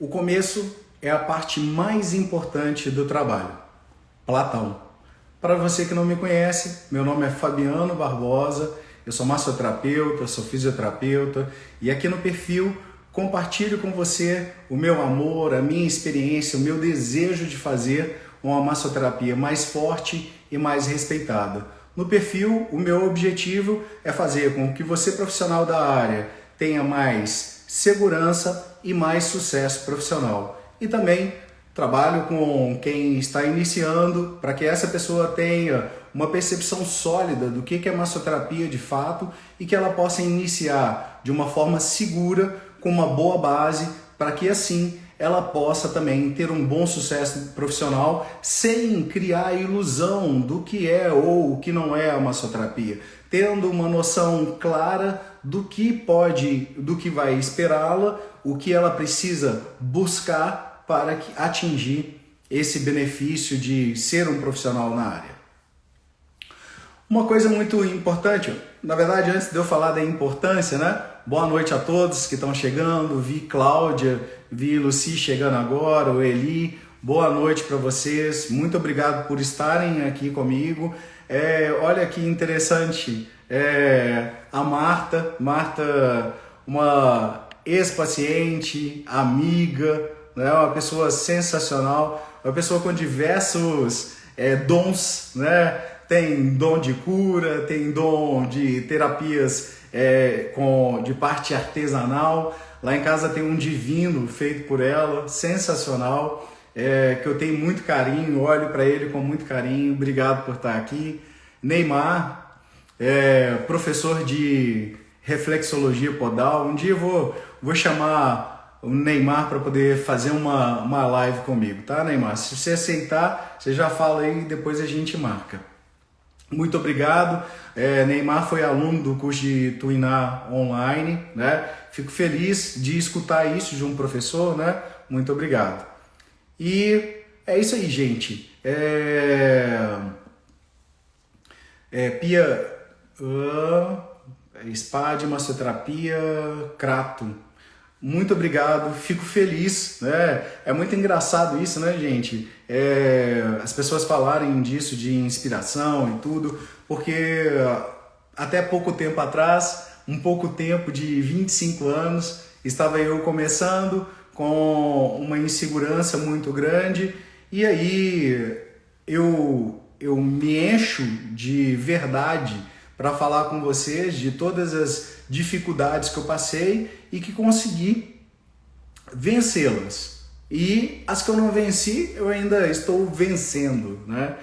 O começo é a parte mais importante do trabalho. Platão. Para você que não me conhece, meu nome é Fabiano Barbosa, eu sou massoterapeuta, sou fisioterapeuta e aqui no perfil compartilho com você o meu amor, a minha experiência, o meu desejo de fazer uma massoterapia mais forte e mais respeitada. No perfil, o meu objetivo é fazer com que você, profissional da área, tenha mais segurança e mais sucesso profissional. E também trabalho com quem está iniciando para que essa pessoa tenha uma percepção sólida do que é massoterapia de fato e que ela possa iniciar de uma forma segura, com uma boa base, para que assim ela possa também ter um bom sucesso profissional sem criar a ilusão do que é ou o que não é a massoterapia, tendo uma noção clara do que vai esperá-la, o que ela precisa buscar para atingir esse benefício de ser um profissional na área. Uma coisa muito importante, na verdade, antes de eu falar da importância, né? Boa noite a todos que estão chegando, vi Cláudia, vi Lucy chegando agora, o Eli, boa noite para vocês, muito obrigado por estarem aqui comigo. Olha que interessante, a Marta, uma ex-paciente, amiga, né? Uma pessoa sensacional, uma pessoa com diversos dons, né? Tem dom de cura, tem dom de terapias de parte artesanal. Lá em casa tem um divino feito por ela, sensacional, que eu tenho muito carinho, olho para ele com muito carinho. Obrigado por estar aqui. Neymar, professor de reflexologia podal. Um dia eu vou chamar o Neymar para poder fazer uma live comigo, tá, Neymar? Se você aceitar, você já fala aí e depois a gente marca. Muito obrigado. Neymar foi aluno do curso de Tuiná online, né? Fico feliz de escutar isso de um professor, né? Muito obrigado. E é isso aí, gente. Pia, spa de massoterapia, Crato. Muito obrigado, fico feliz, né? É muito engraçado isso, né, gente? As pessoas falarem disso, de inspiração e tudo, porque até pouco tempo atrás, um pouco tempo de 25 anos, estava eu começando com uma insegurança muito grande e aí eu me encho de verdade para falar com vocês de todas as dificuldades que eu passei e que consegui vencê-las. E as que eu não venci, eu ainda estou vencendo, né?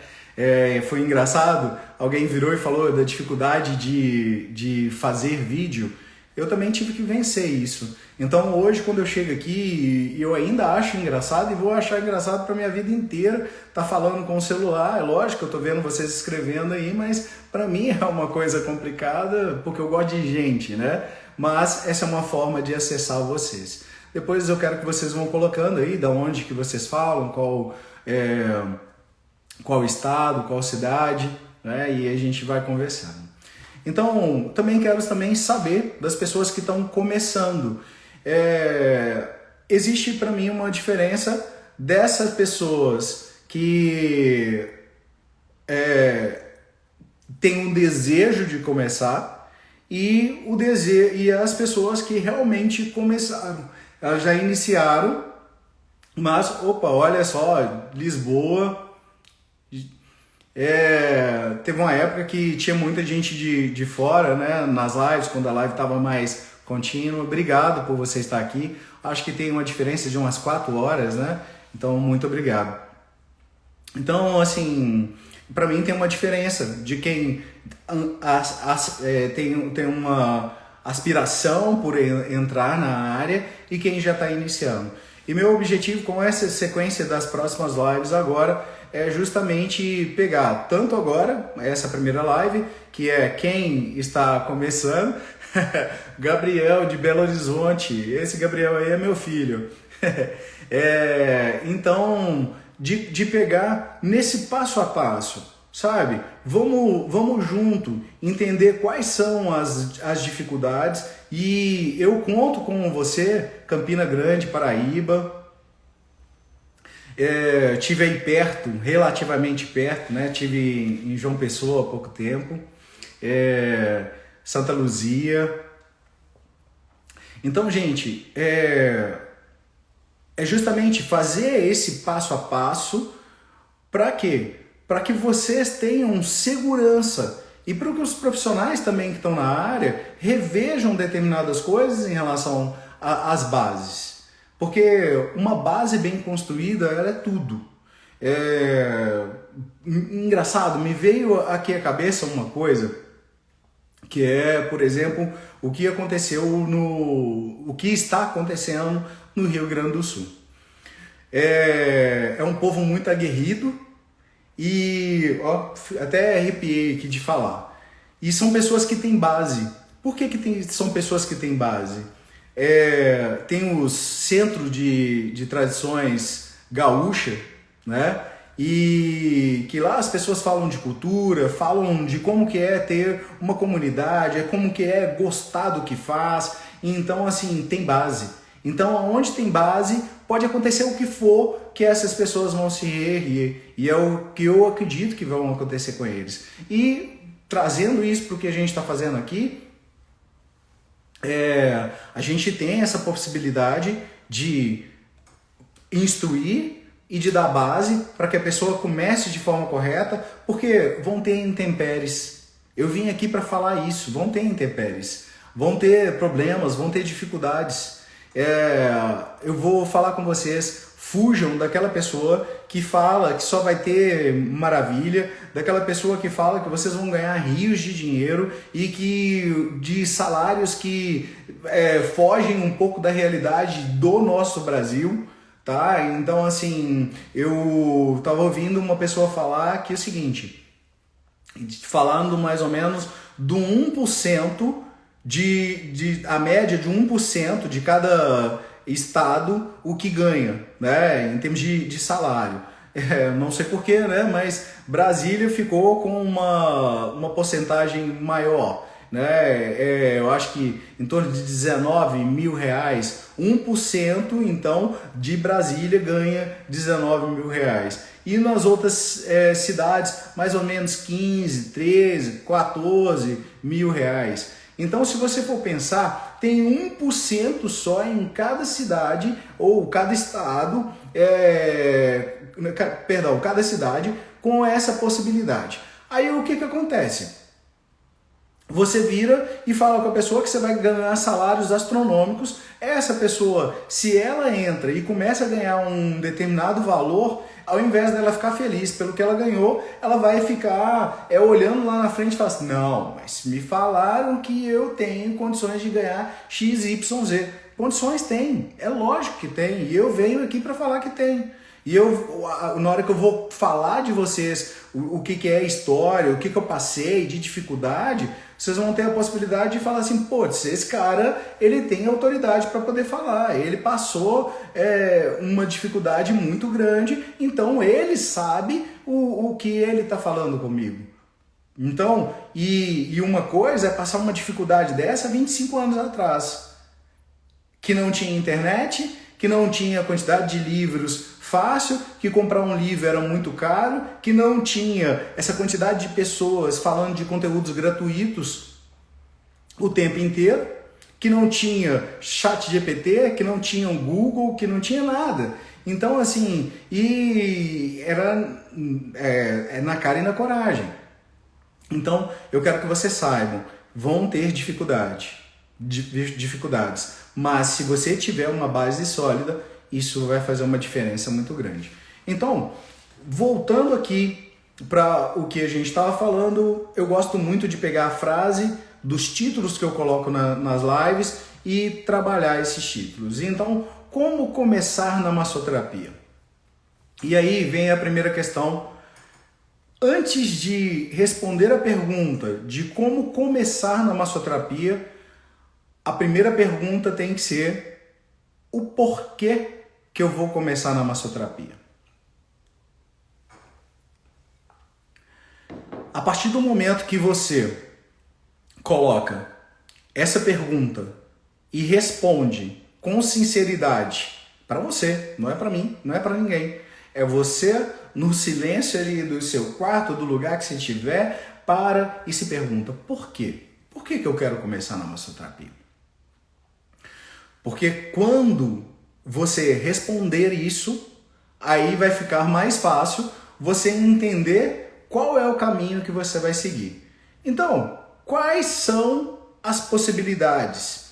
Foi engraçado, alguém virou e falou da dificuldade de fazer vídeo. Eu também tive que vencer isso. Então hoje, quando eu chego aqui, eu ainda acho engraçado e vou achar engraçado para minha vida inteira estar falando com o celular. É lógico que eu estou vendo vocês escrevendo aí, mas para mim é uma coisa complicada porque eu gosto de gente, né? Mas essa é uma forma de acessar vocês. Depois eu quero que vocês vão colocando aí da onde que vocês falam, qual estado, qual cidade, né? E a gente vai conversando. Então, também quero saber das pessoas que estão começando. Existe para mim uma diferença dessas pessoas que têm um desejo de começar e as pessoas que realmente começaram. Elas já iniciaram, mas, olha só, Lisboa... teve uma época que tinha muita gente de fora, né, nas lives, quando a live estava mais contínua. Obrigado por você estar aqui. Acho que tem uma diferença de umas 4 horas, né? Então, muito obrigado. Então, assim, para mim tem uma diferença de quem tem uma aspiração por entrar na área e quem já está iniciando. E meu objetivo com essa sequência das próximas lives agora é justamente pegar tanto agora, essa primeira live, que é quem está começando, Gabriel de Belo Horizonte, esse Gabriel aí é meu filho. Então, de pegar nesse passo a passo, sabe? Vamos junto entender quais são as dificuldades e eu conto com você, Campina Grande, Paraíba, Tive aí perto, relativamente perto, né? Tive em João Pessoa há pouco tempo, Santa Luzia. Então, gente, é justamente fazer esse passo a passo para quê? Para que vocês tenham segurança e para que os profissionais também que estão na área revejam determinadas coisas em relação às bases. Porque uma base bem construída, ela é tudo. Engraçado, me veio aqui à cabeça uma coisa que é, por exemplo, o que aconteceu o que está acontecendo no Rio Grande do Sul. É um povo muito aguerrido e até arrepiei aqui de falar. E são pessoas que têm base. Por que são pessoas que têm base? Tem os centros de tradições gaúcha, né? E que lá as pessoas falam de cultura, falam de como que é ter uma comunidade, como que é gostar do que faz. Então, assim, tem base. Então, onde tem base, pode acontecer o que for, que essas pessoas vão se reerguer. E é o que eu acredito que vão acontecer com eles. E trazendo isso para o que a gente está fazendo aqui, a gente tem essa possibilidade de instruir e de dar base para que a pessoa comece de forma correta, porque vão ter intempéries. Eu vim aqui para falar isso, vão ter intempéries, vão ter problemas, vão ter dificuldades. Eu vou falar com vocês, fujam daquela pessoa que fala que só vai ter maravilha, daquela pessoa que fala que vocês vão ganhar rios de dinheiro e que de salários que fogem um pouco da realidade do nosso Brasil. Tá? Então, assim, eu estava ouvindo uma pessoa falar que é o seguinte, falando mais ou menos do 1%, a média de 1% de cada estado o que ganha, né? Em termos de salário. Não sei porquê, né? Mas Brasília ficou com uma porcentagem maior. Né? Eu acho que em torno de R$19 mil, 1% então de Brasília ganha R$19 mil. E nas outras cidades, mais ou menos 15, 13, 14 mil reais. Então, se você for pensar, tem 1% só em cada cidade ou cada estado, cada cidade com essa possibilidade. Aí o que acontece? Você vira e fala com a pessoa que você vai ganhar salários astronômicos. Essa pessoa, se ela entra e começa a ganhar um determinado valor, ao invés dela ficar feliz pelo que ela ganhou, ela vai ficar olhando lá na frente e falar assim, não, mas me falaram que eu tenho condições de ganhar XYZ. Condições tem, é lógico que tem, e eu venho aqui para falar que tem. E na hora que eu vou falar de vocês o que é história, o que eu passei de dificuldade, vocês vão ter a possibilidade de falar assim, putz, esse cara, ele tem autoridade para poder falar, ele passou uma dificuldade muito grande, então ele sabe o que ele está falando comigo. Então, e uma coisa é passar uma dificuldade dessa 25 anos atrás, que não tinha internet, que não tinha quantidade de livros fácil, que comprar um livro era muito caro, que não tinha essa quantidade de pessoas falando de conteúdos gratuitos o tempo inteiro, que não tinha ChatGPT, que não tinha Google, que não tinha nada. Então, assim, e era na cara e na coragem. Então, eu quero que vocês saibam, vão ter dificuldades, mas se você tiver uma base sólida, isso vai fazer uma diferença muito grande. Então, voltando aqui para o que a gente estava falando, eu gosto muito de pegar a frase dos títulos que eu coloco nas lives e trabalhar esses títulos. Então, como começar na massoterapia? E aí vem a primeira questão. Antes de responder a pergunta de como começar na massoterapia, a primeira pergunta tem que ser o porquê que eu vou começar na massoterapia. A partir do momento que você coloca essa pergunta e responde com sinceridade para você, não é para mim, não é para ninguém. É você, no silêncio ali do seu quarto, do lugar que você estiver, para e se pergunta, por quê? Por que eu quero começar na massoterapia? Porque quando você responder isso, aí vai ficar mais fácil você entender qual é o caminho que você vai seguir. Então, quais são as possibilidades?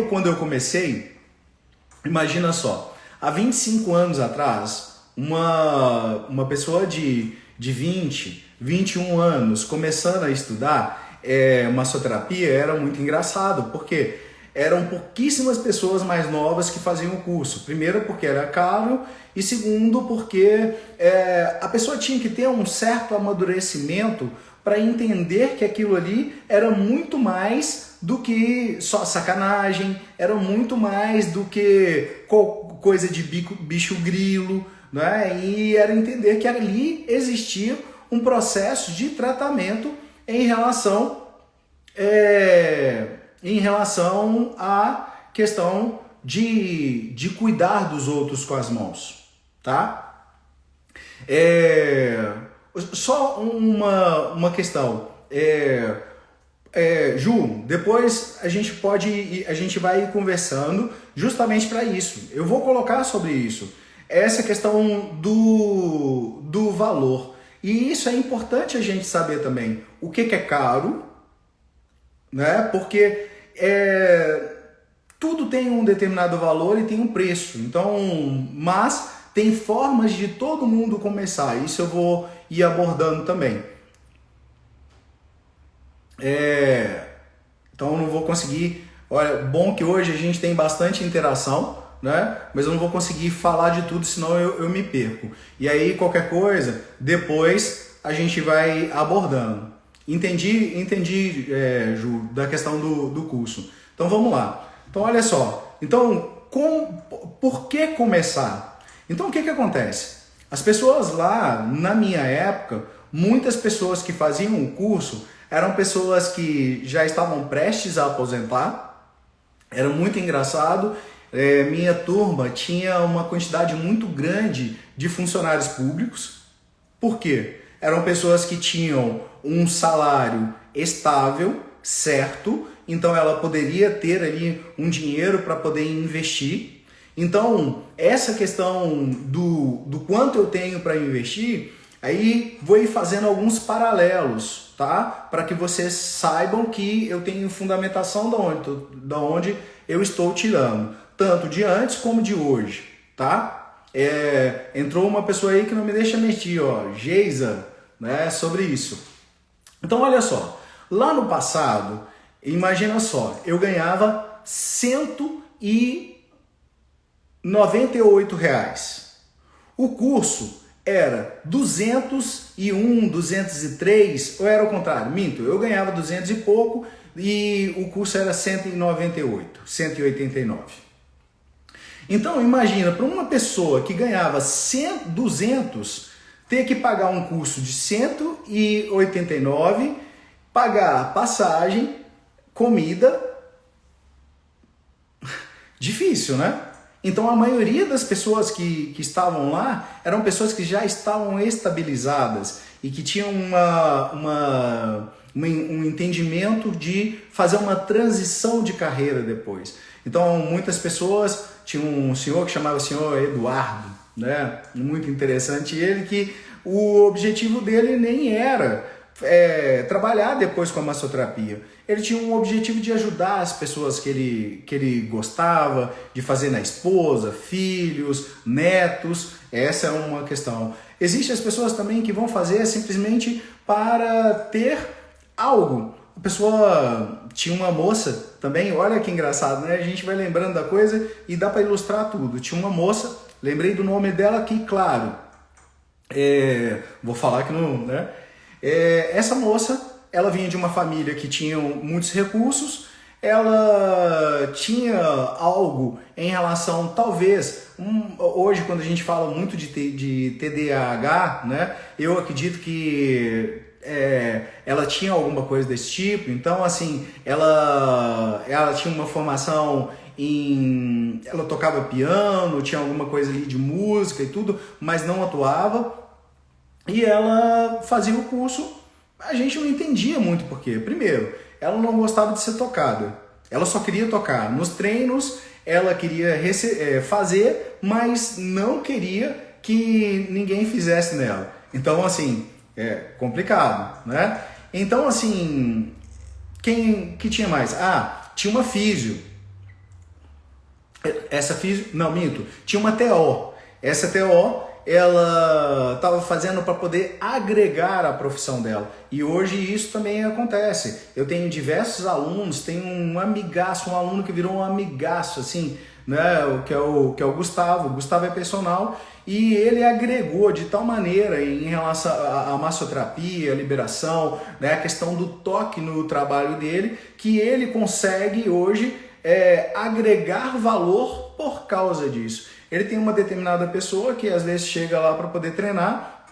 Quando eu comecei, imagina só, há 25 anos atrás, uma pessoa de 20, 21 anos começando a estudar massoterapia era muito engraçado, porque eram pouquíssimas pessoas mais novas que faziam o curso. Primeiro porque era caro e segundo porque a pessoa tinha que ter um certo amadurecimento para entender que aquilo ali era muito mais do que só sacanagem, era muito mais do que coisa de bicho grilo, né? E era entender que ali existia um processo de tratamento em relação à questão de cuidar dos outros com as mãos, tá? Só uma questão. Ju, depois a gente vai conversando justamente para isso. Eu vou colocar sobre isso. Essa questão do valor. E isso é importante a gente saber também. O que é caro, né? Porque tudo tem um determinado valor e tem um preço. Então, mas tem formas de todo mundo começar. Isso eu vou ir abordando também. Então eu não vou conseguir. Olha, bom que hoje a gente tem bastante interação, né? Mas eu não vou conseguir falar de tudo, senão eu me perco. E aí qualquer coisa, depois a gente vai abordando. Entendi, Ju, da questão do curso. Então vamos lá. Então olha só. Então por que começar? Então o que acontece? As pessoas lá na minha época, muitas pessoas que faziam o curso eram pessoas que já estavam prestes a aposentar. Era muito engraçado. Minha turma tinha uma quantidade muito grande de funcionários públicos. Por quê? Eram pessoas que tinham um salário estável, certo? Então ela poderia ter ali um dinheiro para poder investir. Então essa questão do quanto eu tenho para investir, aí vou ir fazendo alguns paralelos, tá? Para que vocês saibam que eu tenho fundamentação da onde eu estou tirando, tanto de antes como de hoje, tá? Entrou uma pessoa aí que não me deixa mentir, ó, Geisa, né, sobre isso. Então olha só, lá no passado, imagina só, eu ganhava R$198. O curso era 201, 203, ou era o contrário? Minto, eu ganhava 200 e pouco e o curso era 198, 189. Então imagina, para uma pessoa que ganhava 200, ter que pagar um curso de 189, pagar passagem, comida, difícil, né? Então a maioria das pessoas que estavam lá eram pessoas que já estavam estabilizadas e que tinham um entendimento de fazer uma transição de carreira depois. Então muitas pessoas, tinha um senhor que chamava senhor Eduardo, né? Muito interessante, ele que o objetivo dele nem era trabalhar depois com a massoterapia. Ele tinha um objetivo de ajudar as pessoas que ele gostava, de fazer na esposa, filhos, netos. Essa é uma questão. Existem as pessoas também que vão fazer simplesmente para ter algo. A pessoa tinha uma moça também, olha que engraçado, né? A gente vai lembrando da coisa e dá para ilustrar tudo. Tinha uma moça, lembrei do nome dela aqui, claro. Vou falar que não, né? Essa moça, ela vinha de uma família que tinha muitos recursos, ela tinha algo em relação, talvez, hoje quando a gente fala muito de TDAH, né, eu acredito que ela tinha alguma coisa desse tipo. Então assim, ela tinha uma formação ela tocava piano, tinha alguma coisa ali de música e tudo, mas não atuava. E ela fazia o curso, a gente não entendia muito por quê. Primeiro, ela não gostava de ser tocada, ela só queria tocar. Nos treinos, ela queria fazer, mas não queria que ninguém fizesse nela. Então, assim, é complicado, né? Então, assim, quem que tinha mais? Tinha uma físio. Essa físio, não, minto, tinha uma TO. Essa TO, ela estava fazendo para poder agregar a profissão dela. E hoje isso também acontece. Eu tenho diversos alunos, tenho um amigaço, um aluno que virou um amigaço, assim, né? Que é o Gustavo. O Gustavo é personal e ele agregou de tal maneira em relação à massoterapia, a liberação, né? A questão do toque no trabalho dele, que ele consegue hoje agregar valor por causa disso. Ele tem uma determinada pessoa que às vezes chega lá para poder treinar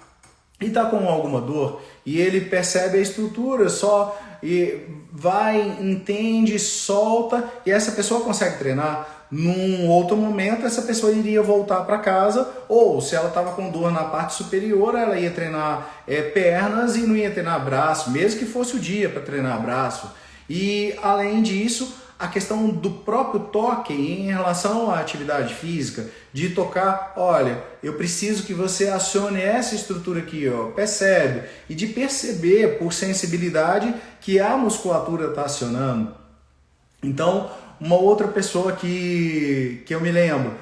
e está com alguma dor e ele percebe a estrutura só e vai, entende, solta e essa pessoa consegue treinar. Num outro momento essa pessoa iria voltar para casa ou se ela estava com dor na parte superior ela ia treinar pernas e não ia treinar braço, mesmo que fosse o dia para treinar braço. E além disso, a questão do próprio toque em relação à atividade física, de tocar, olha, eu preciso que você acione essa estrutura aqui, ó, percebe? E de perceber por sensibilidade que a musculatura está acionando. Então, uma outra pessoa que eu me lembro,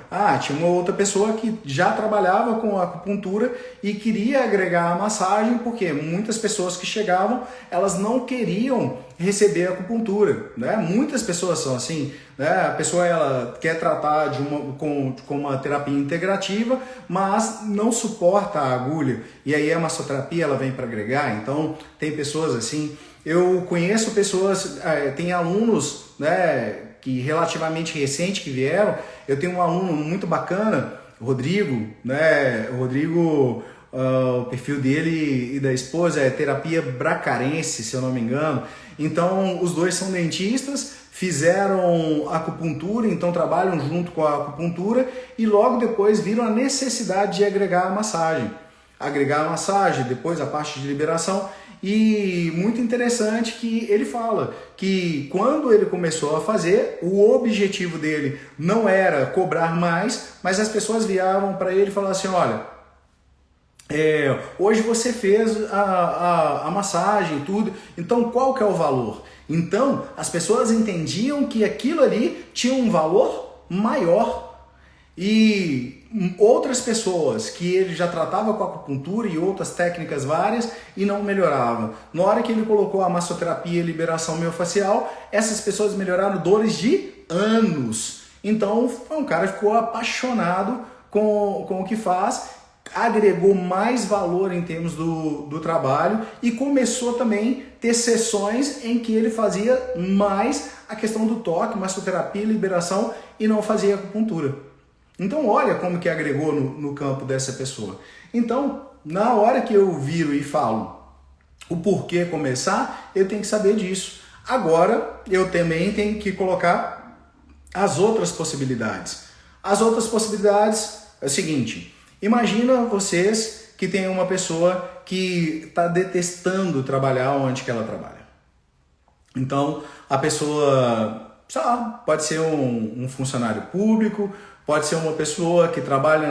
tinha uma outra pessoa que já trabalhava com acupuntura e queria agregar a massagem, porque muitas pessoas que chegavam, elas não queriam receber acupuntura, né? Muitas pessoas são assim, né? A pessoa ela quer tratar com uma terapia integrativa, mas não suporta a agulha, e aí a massoterapia ela vem para agregar. Então tem pessoas assim, eu conheço pessoas, tem alunos, né, que relativamente recente que vieram. Eu tenho um aluno muito bacana, Rodrigo, né? O Rodrigo, o perfil dele e da esposa é terapia bracarense, se eu não me engano. Então, os dois são dentistas, fizeram acupuntura, então trabalham junto com a acupuntura e logo depois viram a necessidade de agregar a massagem. Agregar a massagem, depois a parte de liberação. E muito interessante que ele fala que quando ele começou a fazer, o objetivo dele não era cobrar mais, mas as pessoas vieram para ele e falaram assim, olha, hoje você fez a massagem e tudo, então qual que é o valor? Então as pessoas entendiam que aquilo ali tinha um valor maior. E outras pessoas que ele já tratava com acupuntura e outras técnicas várias e não melhoravam. Na hora que ele colocou a massoterapia e liberação miofascial, essas pessoas melhoraram dores de anos. Então, um cara ficou apaixonado com o que faz, agregou mais valor em termos do trabalho e começou também a ter sessões em que ele fazia mais a questão do toque, massoterapia, liberação e não fazia acupuntura. Então olha como que agregou no campo dessa pessoa. Então, na hora que eu viro e falo o porquê começar, eu tenho que saber disso. Agora, eu também tenho que colocar as outras possibilidades. As outras possibilidades é o seguinte, imagina vocês que tem uma pessoa que está detestando trabalhar onde que ela trabalha. Então, a pessoa, sei lá, pode ser um funcionário público, pode ser uma pessoa que trabalha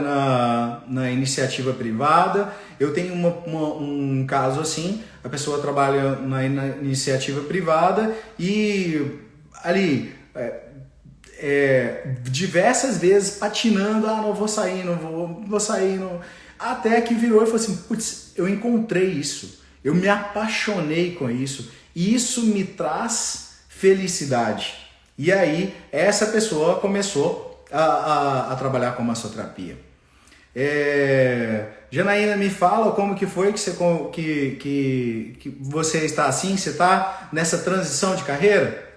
na iniciativa privada. Eu tenho um caso assim, a pessoa trabalha na iniciativa privada e ali diversas vezes patinando, não vou sair, não vou sair, não... Até que virou e falou assim, putz, eu encontrei isso, eu me apaixonei com isso e isso me traz felicidade. E aí essa pessoa começou a trabalhar com massoterapia. Janaína, me fala como que foi que você está assim, você está nessa transição de carreira?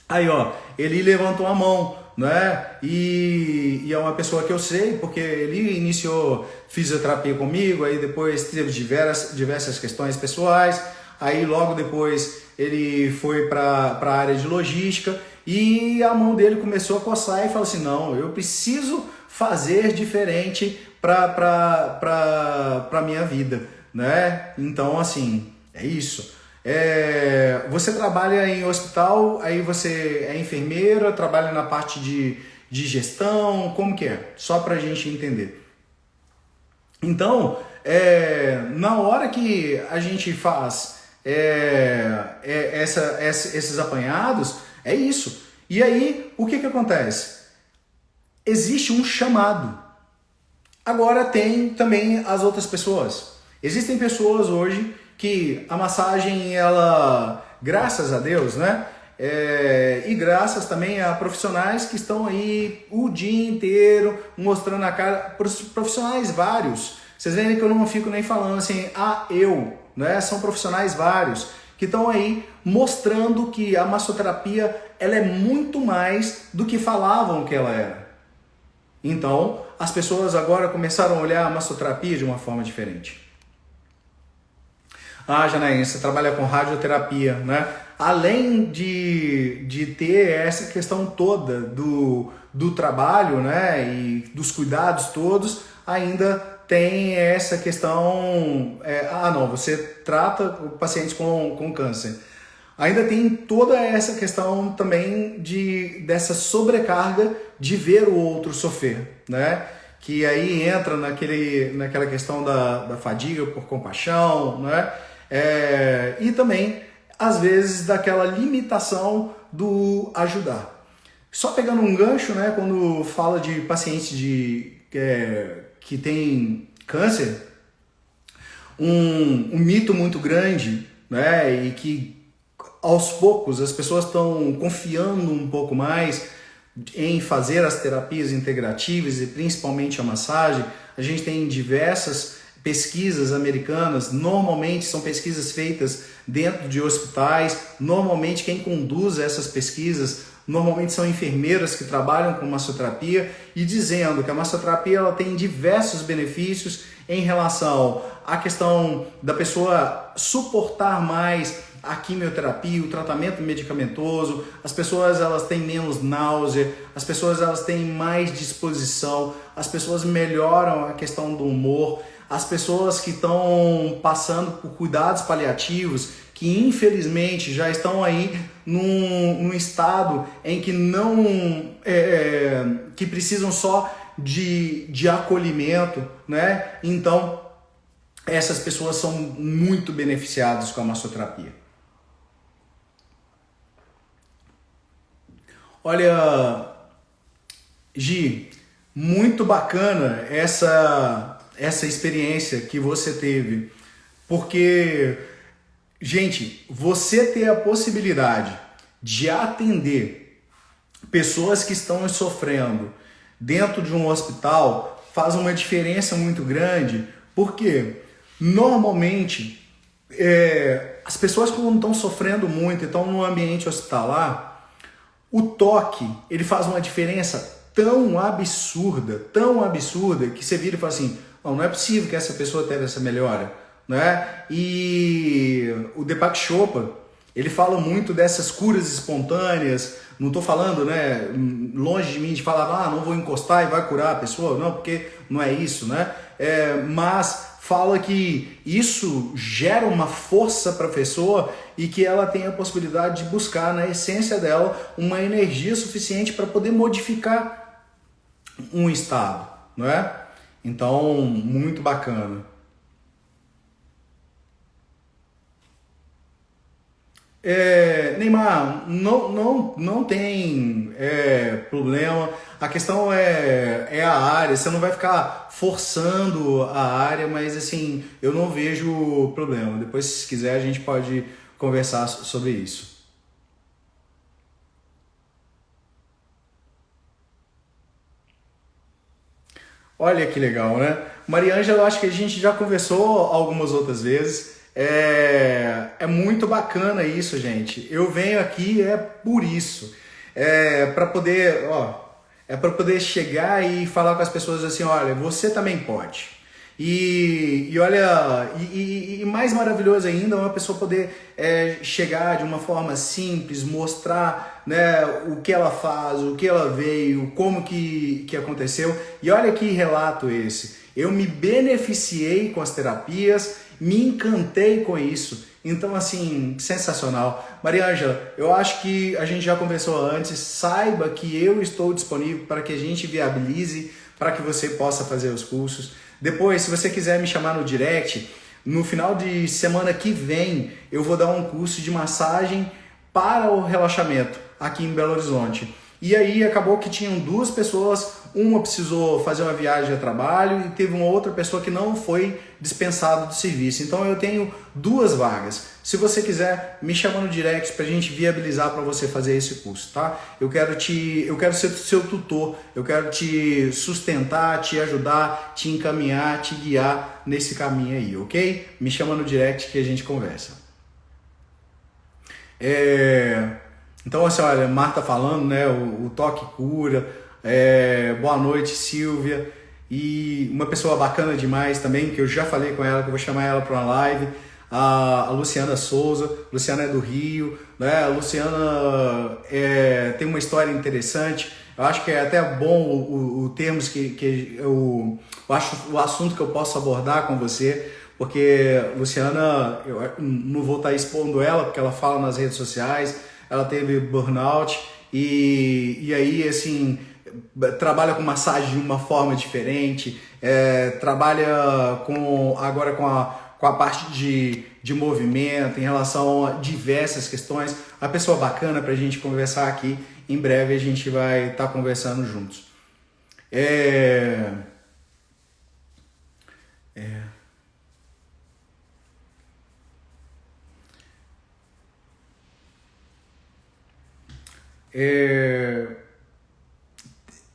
Aí, ó, ele levantou a mão, né? E é uma pessoa que eu sei, porque ele iniciou fisioterapia comigo, aí depois teve diversas questões pessoais, aí logo depois ele foi para a área de logística. e a mão dele começou a coçar e falou assim, não, eu preciso fazer diferente para minha vida, né? Então, assim, é isso. Você trabalha em hospital, aí você é enfermeira, trabalha na parte de gestão, como que é? Só para a gente entender. Então, na hora que a gente faz esses apanhados, é isso. E aí, o que acontece? Existe um chamado. Agora tem também as outras pessoas. Existem pessoas hoje que a massagem, ela, graças a Deus, né? E graças também a profissionais que estão aí o dia inteiro mostrando a cara, profissionais vários. Vocês veem que eu não fico nem falando assim, né? São profissionais vários que estão aí mostrando que a massoterapia ela é muito mais do que falavam que ela era. Então, as pessoas agora começaram a olhar a massoterapia de uma forma diferente. Janaína, você trabalha com radioterapia, né? Além de ter essa questão toda do trabalho, né? E dos cuidados todos, ainda tem essa questão... você trata pacientes com câncer. Ainda tem toda essa questão também dessa sobrecarga de ver o outro sofrer, né? Que aí entra naquela questão da fadiga por compaixão, né? E também, às vezes, daquela limitação do ajudar. Só pegando um gancho, né? Quando fala de pacientes que tem câncer, um mito muito grande, né? E que aos poucos as pessoas estão confiando um pouco mais em fazer as terapias integrativas e principalmente a massagem. A gente tem diversas pesquisas americanas, normalmente são pesquisas feitas dentro de hospitais, normalmente quem conduz essas pesquisas normalmente são enfermeiras que trabalham com massoterapia e dizendo que a massoterapia ela tem diversos benefícios em relação à questão da pessoa suportar mais a quimioterapia, o tratamento medicamentoso, as pessoas elas têm menos náusea, as pessoas elas têm mais disposição, as pessoas melhoram a questão do humor, as pessoas que estão passando por cuidados paliativos, que infelizmente já estão aí num estado em que não que precisam só de acolhimento, né? Então essas pessoas são muito beneficiadas com a massoterapia. Olha, Gi, muito bacana essa experiência que você teve, porque, gente, você ter a possibilidade de atender pessoas que estão sofrendo dentro de um hospital faz uma diferença muito grande, porque normalmente as pessoas quando estão sofrendo muito e estão no ambiente hospitalar, o toque, ele faz uma diferença tão absurda, que você vira e fala assim, não é possível que essa pessoa tenha essa melhora, né? E o Deepak Chopra, ele fala muito dessas curas espontâneas, não estou falando, né, longe de mim de falar, não vou encostar e vai curar a pessoa, não, porque não é isso, né? Mas fala que isso gera uma força para a pessoa e que ela tem a possibilidade de buscar na essência dela uma energia suficiente para poder modificar um estado, não é? Então, muito bacana. Neymar, não tem problema. A questão é a área. Você não vai ficar forçando a área, mas assim, eu não vejo problema. Depois, se quiser, a gente pode conversar sobre isso. Olha que legal, né? Mariângela, eu acho que a gente já conversou algumas outras vezes. É muito bacana isso, gente. Eu venho aqui por isso. Para poder, para poder chegar e falar com as pessoas assim, olha, você também pode. E olha, e mais maravilhoso ainda, uma pessoa poder chegar de uma forma simples, mostrar né, o que ela faz, o que ela veio, como que aconteceu. E olha que relato esse. Eu me beneficiei com as terapias, me encantei com isso. Então, assim, sensacional. Maria Ângela, eu acho que a gente já conversou antes. Saiba que eu estou disponível para que a gente viabilize, para que você possa fazer os cursos. Depois, se você quiser me chamar no direct, no final de semana que vem, eu vou dar um curso de massagem para o relaxamento aqui em Belo Horizonte. E aí acabou que tinham duas pessoas, uma precisou fazer uma viagem a trabalho e teve uma outra pessoa que não foi dispensada do serviço. Então eu tenho duas vagas. Se você quiser, me chama no direct para a gente viabilizar para você fazer esse curso, tá? Eu quero ser seu tutor, eu quero te sustentar, te ajudar, te encaminhar, te guiar nesse caminho aí, ok? Me chama no direct que a gente conversa. Então, assim, olha, Marta falando, né, o toque cura, boa noite, Silvia, e uma pessoa bacana demais também, que eu já falei com ela, que eu vou chamar ela para uma live, a Luciana Souza. Luciana é do Rio, né, a Luciana tem uma história interessante. Eu acho que é até bom o termos que eu acho o assunto que eu posso abordar com você, porque Luciana, eu não vou estar expondo ela, porque ela fala nas redes sociais. Ela teve burnout e aí, assim, trabalha com massagem de uma forma diferente, trabalha agora com a parte de movimento em relação a diversas questões. Uma pessoa bacana para a gente conversar aqui. Em breve a gente vai estar conversando juntos.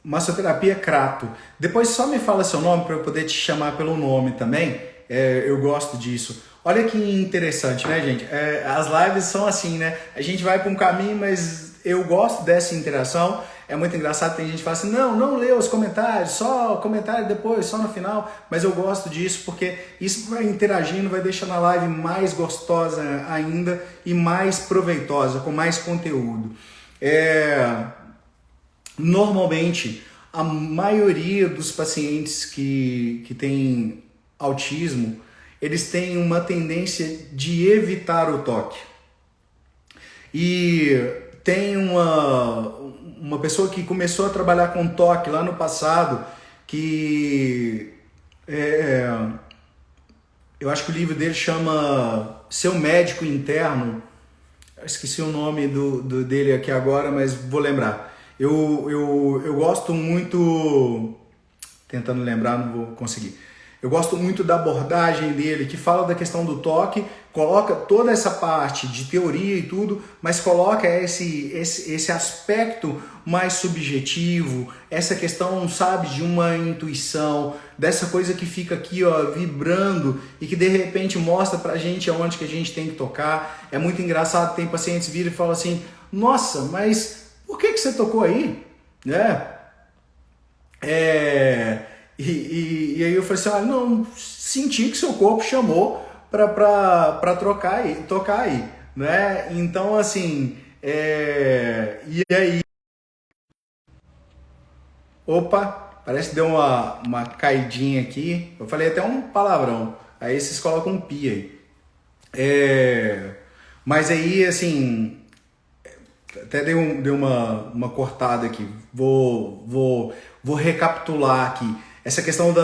Massoterapia Crato. Depois só me fala seu nome para eu poder te chamar pelo nome também. Eu gosto disso. Olha que interessante, né, gente? As lives são assim, né? A gente vai para um caminho, mas eu gosto dessa interação. É muito engraçado, tem gente que fala assim, não lê os comentários, só comentário depois, só no final. Mas eu gosto disso porque isso vai interagindo, vai deixando a live mais gostosa ainda e mais proveitosa, com mais conteúdo. Normalmente, a maioria dos pacientes que têm autismo, eles têm uma tendência de evitar o toque. E tem uma pessoa que começou a trabalhar com toque lá no passado, que eu acho que o livro dele chama Seu Médico Interno. Eu esqueci o nome dele aqui agora, mas vou lembrar. Eu gosto muito, tentando lembrar, não vou conseguir. Eu gosto muito da abordagem dele, que fala da questão do toque, coloca toda essa parte de teoria e tudo, mas coloca esse aspecto mais subjetivo, essa questão, sabe, de uma intuição, dessa coisa que fica aqui, ó, vibrando e que de repente mostra pra gente aonde que a gente tem que tocar. É muito engraçado, tem pacientes que viram e falam assim, nossa, mas por que você tocou aí? Né? E aí eu falei assim, não, senti que seu corpo chamou para tocar aí, né? Então, assim, e aí... Opa, parece que deu uma caidinha aqui. Eu falei até um palavrão, aí vocês colocam um pi aí. Mas aí, assim... Até deu uma cortada aqui. Vou recapitular aqui. Essa questão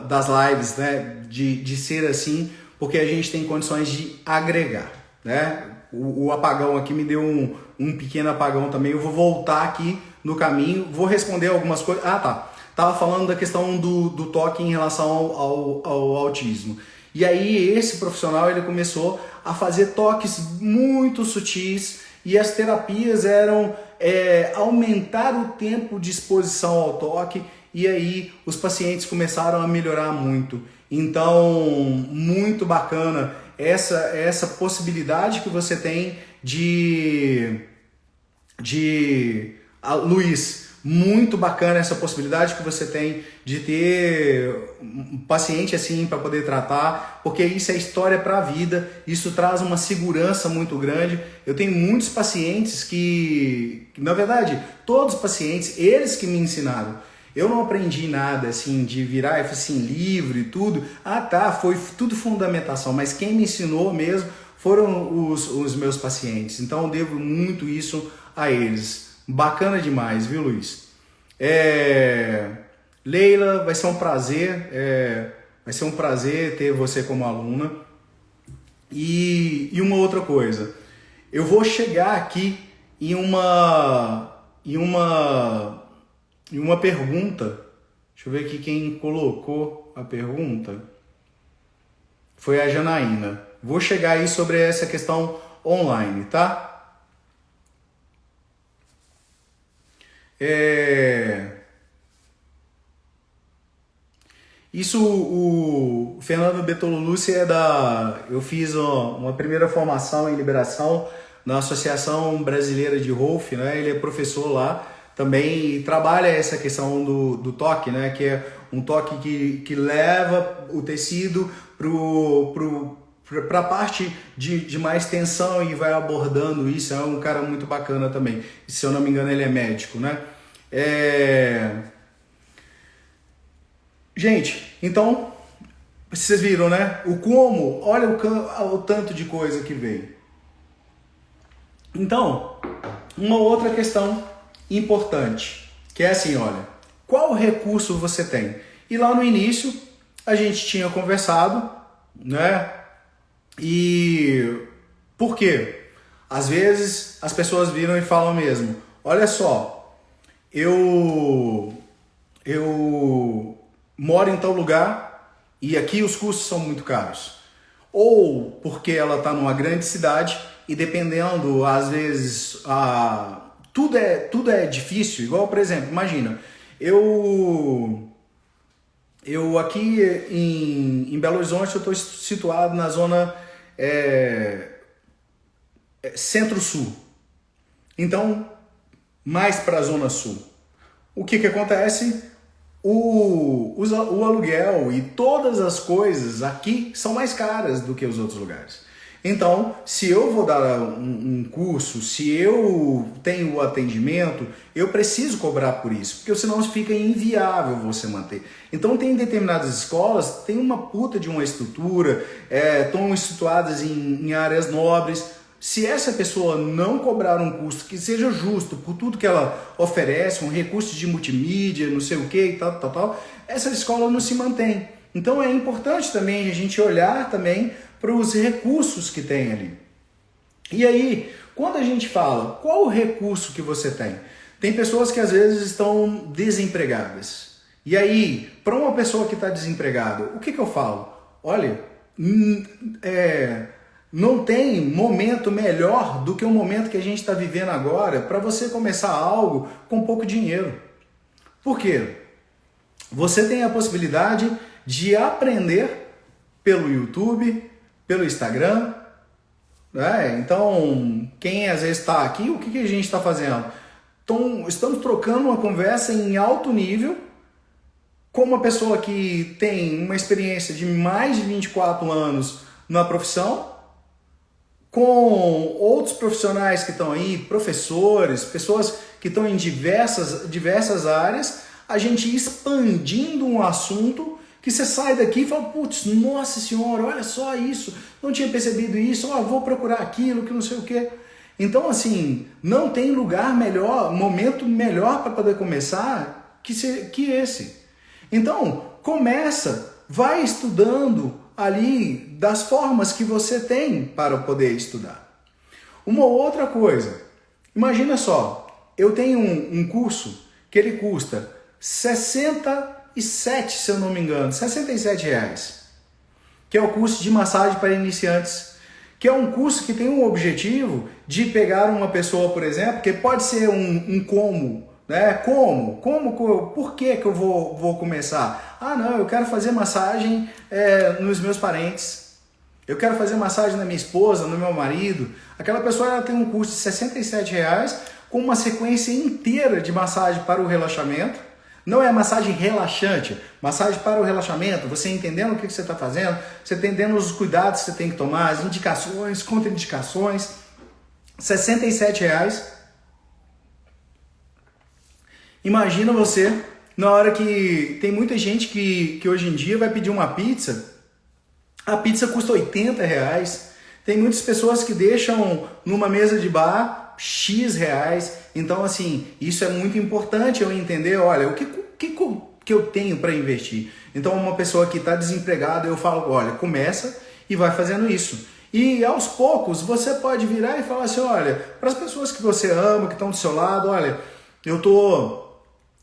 das lives, né? De ser assim, porque a gente tem condições de agregar, né? O apagão aqui me deu um pequeno apagão também. Eu vou voltar aqui no caminho, vou responder algumas coisas. Tá. Tava falando da questão do toque em relação ao autismo. E aí esse profissional ele começou a fazer toques muito sutis. E as terapias eram aumentar o tempo de exposição ao toque, e aí os pacientes começaram a melhorar muito. Então, muito bacana essa possibilidade que você tem Luiz, Muito bacana essa possibilidade que você tem de ter um paciente assim para poder tratar, porque isso é história para a vida, isso traz uma segurança muito grande. Eu tenho muitos pacientes que, na verdade, todos os pacientes, eles que me ensinaram. Eu não aprendi nada assim de virar assim livre e tudo. Ah, tá, foi tudo fundamentação, mas quem me ensinou mesmo foram os meus pacientes. Então eu devo muito isso a eles. Bacana demais, viu, Luiz? Leila, vai ser um prazer ter você como aluna. E uma outra coisa, eu vou chegar aqui em uma pergunta. Deixa eu ver aqui quem colocou a pergunta. Foi a Janaína. Vou chegar aí sobre essa questão online, tá? Isso, o Fernando Bertolucci eu fiz uma primeira formação em liberação na Associação Brasileira de Rolf, né? Ele é professor lá também e trabalha essa questão do toque, né? Que é um toque que leva o tecido para a parte de mais tensão e vai abordando isso. É um cara muito bacana também. Se eu não me engano, ele é médico, né? Gente, então, vocês viram, né? O como, olha o tanto de coisa que veio. Então, uma outra questão importante, que é assim, olha, qual recurso você tem? E lá no início, a gente tinha conversado, né? E por quê? Às vezes as pessoas viram e falam mesmo, olha só, eu moro em tal lugar e aqui os custos são muito caros. Ou porque ela está numa grande cidade e dependendo, às vezes, tudo é difícil. Igual, por exemplo, imagina, eu aqui em Belo Horizonte eu estou situado na zona centro-sul. Então, mais para a zona sul. O que acontece? O aluguel e todas as coisas aqui são mais caras do que os outros lugares. Então, se eu vou dar um curso, se eu tenho o atendimento, eu preciso cobrar por isso, porque senão fica inviável você manter. Então, tem determinadas escolas, tem uma puta de uma estrutura, estão situadas em áreas nobres. Se essa pessoa não cobrar um custo que seja justo por tudo que ela oferece, um recurso de multimídia, não sei o que, tal, essa escola não se mantém. Então é importante também a gente olhar também para os recursos que tem ali. E aí, quando a gente fala, qual o recurso que você tem? Tem pessoas que às vezes estão desempregadas. E aí, para uma pessoa que está desempregada, o que eu falo? Olha, não tem momento melhor do que o momento que a gente está vivendo agora para você começar algo com pouco dinheiro. Por quê? Você tem a possibilidade de aprender pelo YouTube, pelo Instagram. Então, quem às vezes está aqui, o que a gente está fazendo? Então, estamos trocando uma conversa em alto nível com uma pessoa que tem uma experiência de mais de 24 anos na profissão, com outros profissionais que estão aí, professores, pessoas que estão em diversas áreas, a gente expandindo um assunto que você sai daqui e fala, putz, nossa senhora, olha só isso, não tinha percebido isso, vou procurar aquilo, que não sei o quê. Então, assim, não tem lugar melhor, momento melhor para poder começar que esse. Então, começa, vai estudando ali das formas que você tem para poder estudar. Uma outra coisa, imagina só, eu tenho um curso que ele custa 67, se eu não me engano, R$67, que é o curso de massagem para iniciantes, que é um curso que tem um objetivo de pegar uma pessoa, por exemplo, que pode ser um como, né? Por que eu vou começar? Não, eu quero fazer massagem nos meus parentes. Eu quero fazer massagem na minha esposa, no meu marido. Aquela pessoa ela tem um custo de R$67, com uma sequência inteira de massagem para o relaxamento. Não é massagem relaxante, massagem para o relaxamento, você entendendo o que você está fazendo, você entendendo os cuidados que você tem que tomar, as indicações, contraindicações. R$ 67,00. Imagina você, na hora que tem muita gente que hoje em dia vai pedir uma pizza, a pizza custa R$ 80,00. Tem muitas pessoas que deixam numa mesa de bar X reais. Então, assim, isso é muito importante eu entender, olha, o que eu tenho para investir. Então, uma pessoa que está desempregada, eu falo, olha, começa e vai fazendo isso. E aos poucos, você pode virar e falar assim, olha, para as pessoas que você ama, que estão do seu lado, olha, eu estou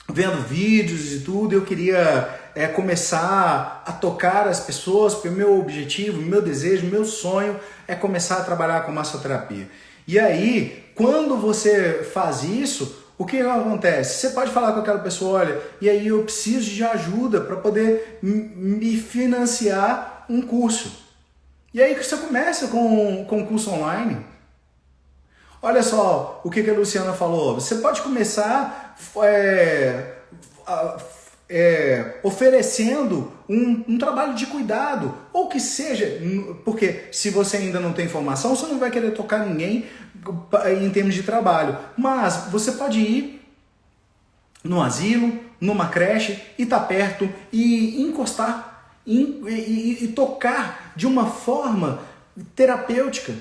vendo vídeos e tudo, eu queria começar a tocar as pessoas, porque o meu objetivo, meu desejo, meu sonho é começar a trabalhar com massoterapia. E aí, quando você faz isso, o que acontece? Você pode falar com aquela pessoa, olha, e aí eu preciso de ajuda para poder me financiar um curso. E aí você começa com um curso online. Olha só o que a Luciana falou. Você pode começar oferecendo um trabalho de cuidado, ou que seja, porque se você ainda não tem formação, você não vai querer tocar ninguém em termos de trabalho, mas você pode ir no asilo, numa creche, e estar perto e encostar e tocar de uma forma terapêutica.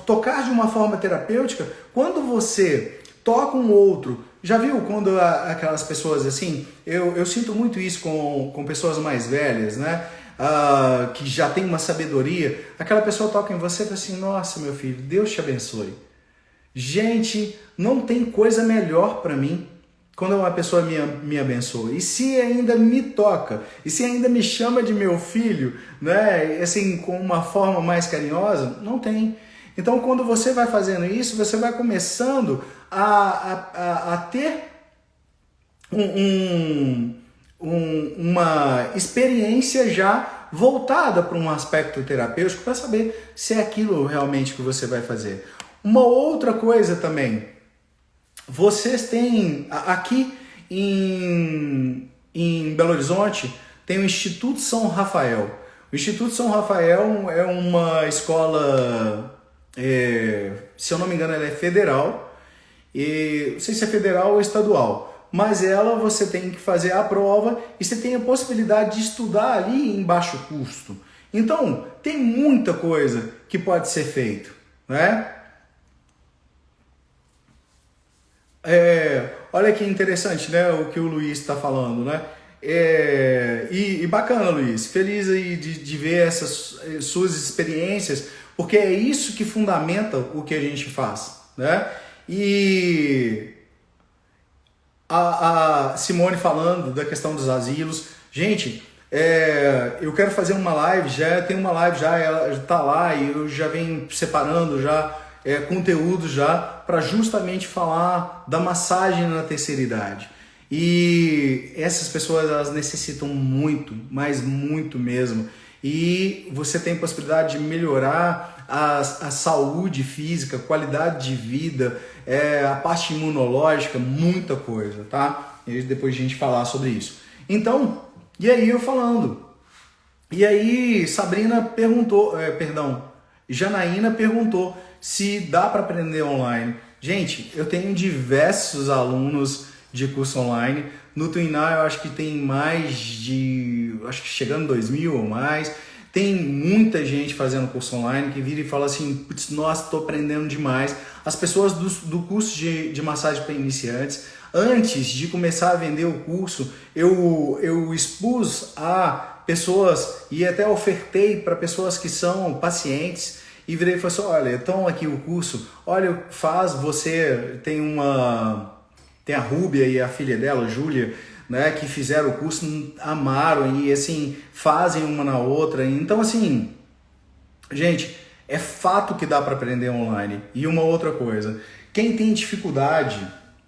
Tocar de uma forma terapêutica, quando você toca um outro. Já viu quando aquelas pessoas assim, eu sinto muito isso com pessoas mais velhas, né? Que já tem uma sabedoria, aquela pessoa toca em você e fala assim, nossa meu filho, Deus te abençoe. Gente, não tem coisa melhor para mim quando uma pessoa me abençoa. E se ainda me toca, e se ainda me chama de meu filho, né? Assim, com uma forma mais carinhosa, não tem. Então, quando você vai fazendo isso, você vai começando a ter uma experiência já voltada para um aspecto terapêutico para saber se é aquilo realmente que você vai fazer. Uma outra coisa também, vocês têm aqui em Belo Horizonte, tem o Instituto São Rafael. O Instituto São Rafael é uma escola... se eu não me engano, ela é federal, e não sei se é federal ou estadual, mas ela você tem que fazer a prova e você tem a possibilidade de estudar ali em baixo custo. Então, tem muita coisa que pode ser feito, né? Olha que interessante, né, o que o Luiz está falando, né? E bacana, Luiz, feliz aí de ver essas suas experiências, porque é isso que fundamenta o que a gente faz, né? E a Simone falando da questão dos asilos, gente, eu quero fazer uma live, já tem uma live já, ela está lá e eu já venho separando já conteúdo já para justamente falar da massagem na terceira idade. E essas pessoas, elas necessitam muito, mas muito mesmo. E você tem possibilidade de melhorar a saúde física, qualidade de vida, a parte imunológica, muita coisa, tá? E depois a gente falar sobre isso. Então, e aí eu falando. E aí Sabrina perguntou, Janaína perguntou se dá para aprender online. Gente, eu tenho diversos alunos de curso online. No Twinar eu acho que tem mais de... acho que chegando 2.000 ou mais. Tem muita gente fazendo curso online que vira e fala assim, putz, nossa, estou aprendendo demais. As pessoas do curso de massagem para iniciantes, antes de começar a vender o curso, eu expus a pessoas e até ofertei para pessoas que são pacientes e virei e falei assim, olha, então aqui o curso, olha, tem a Rúbia e a filha dela, a Júlia, né, que fizeram o curso, amaram e assim, fazem uma na outra. Então assim, gente, é fato que dá para aprender online. E uma outra coisa, quem tem dificuldade,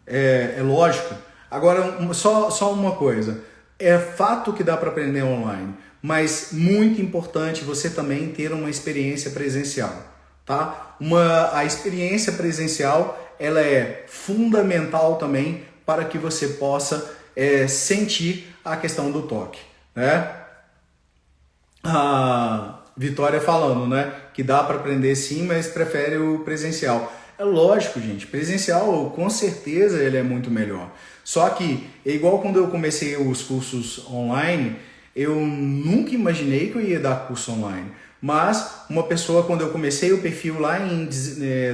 é lógico, agora só uma coisa, é fato que dá para aprender online, mas muito importante você também ter uma experiência presencial, tá? A experiência presencial ela é fundamental também para que você possa sentir a questão do toque, né? A Vitória falando, né, que dá para aprender sim, mas prefere o presencial. É lógico, gente, presencial com certeza ele é muito melhor. Só que é igual quando eu comecei os cursos online, eu nunca imaginei que eu ia dar curso online. Mas uma pessoa, quando eu comecei o perfil lá em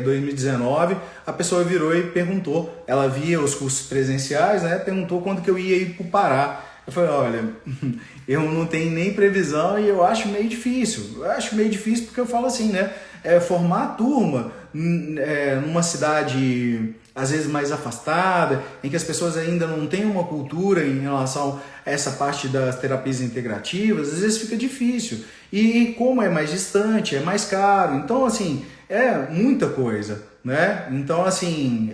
2019, a pessoa virou e perguntou, ela via os cursos presenciais, né? Perguntou quando que eu ia ir para o Pará. Eu falei, olha, eu não tenho nem previsão e eu acho meio difícil. Eu acho meio difícil porque eu falo assim, né? Formar a turma numa cidade às vezes mais afastada, em que as pessoas ainda não têm uma cultura em relação a essa parte das terapias integrativas, às vezes fica difícil. E como é mais distante, é mais caro. Então, assim, é muita coisa, né? Então, assim,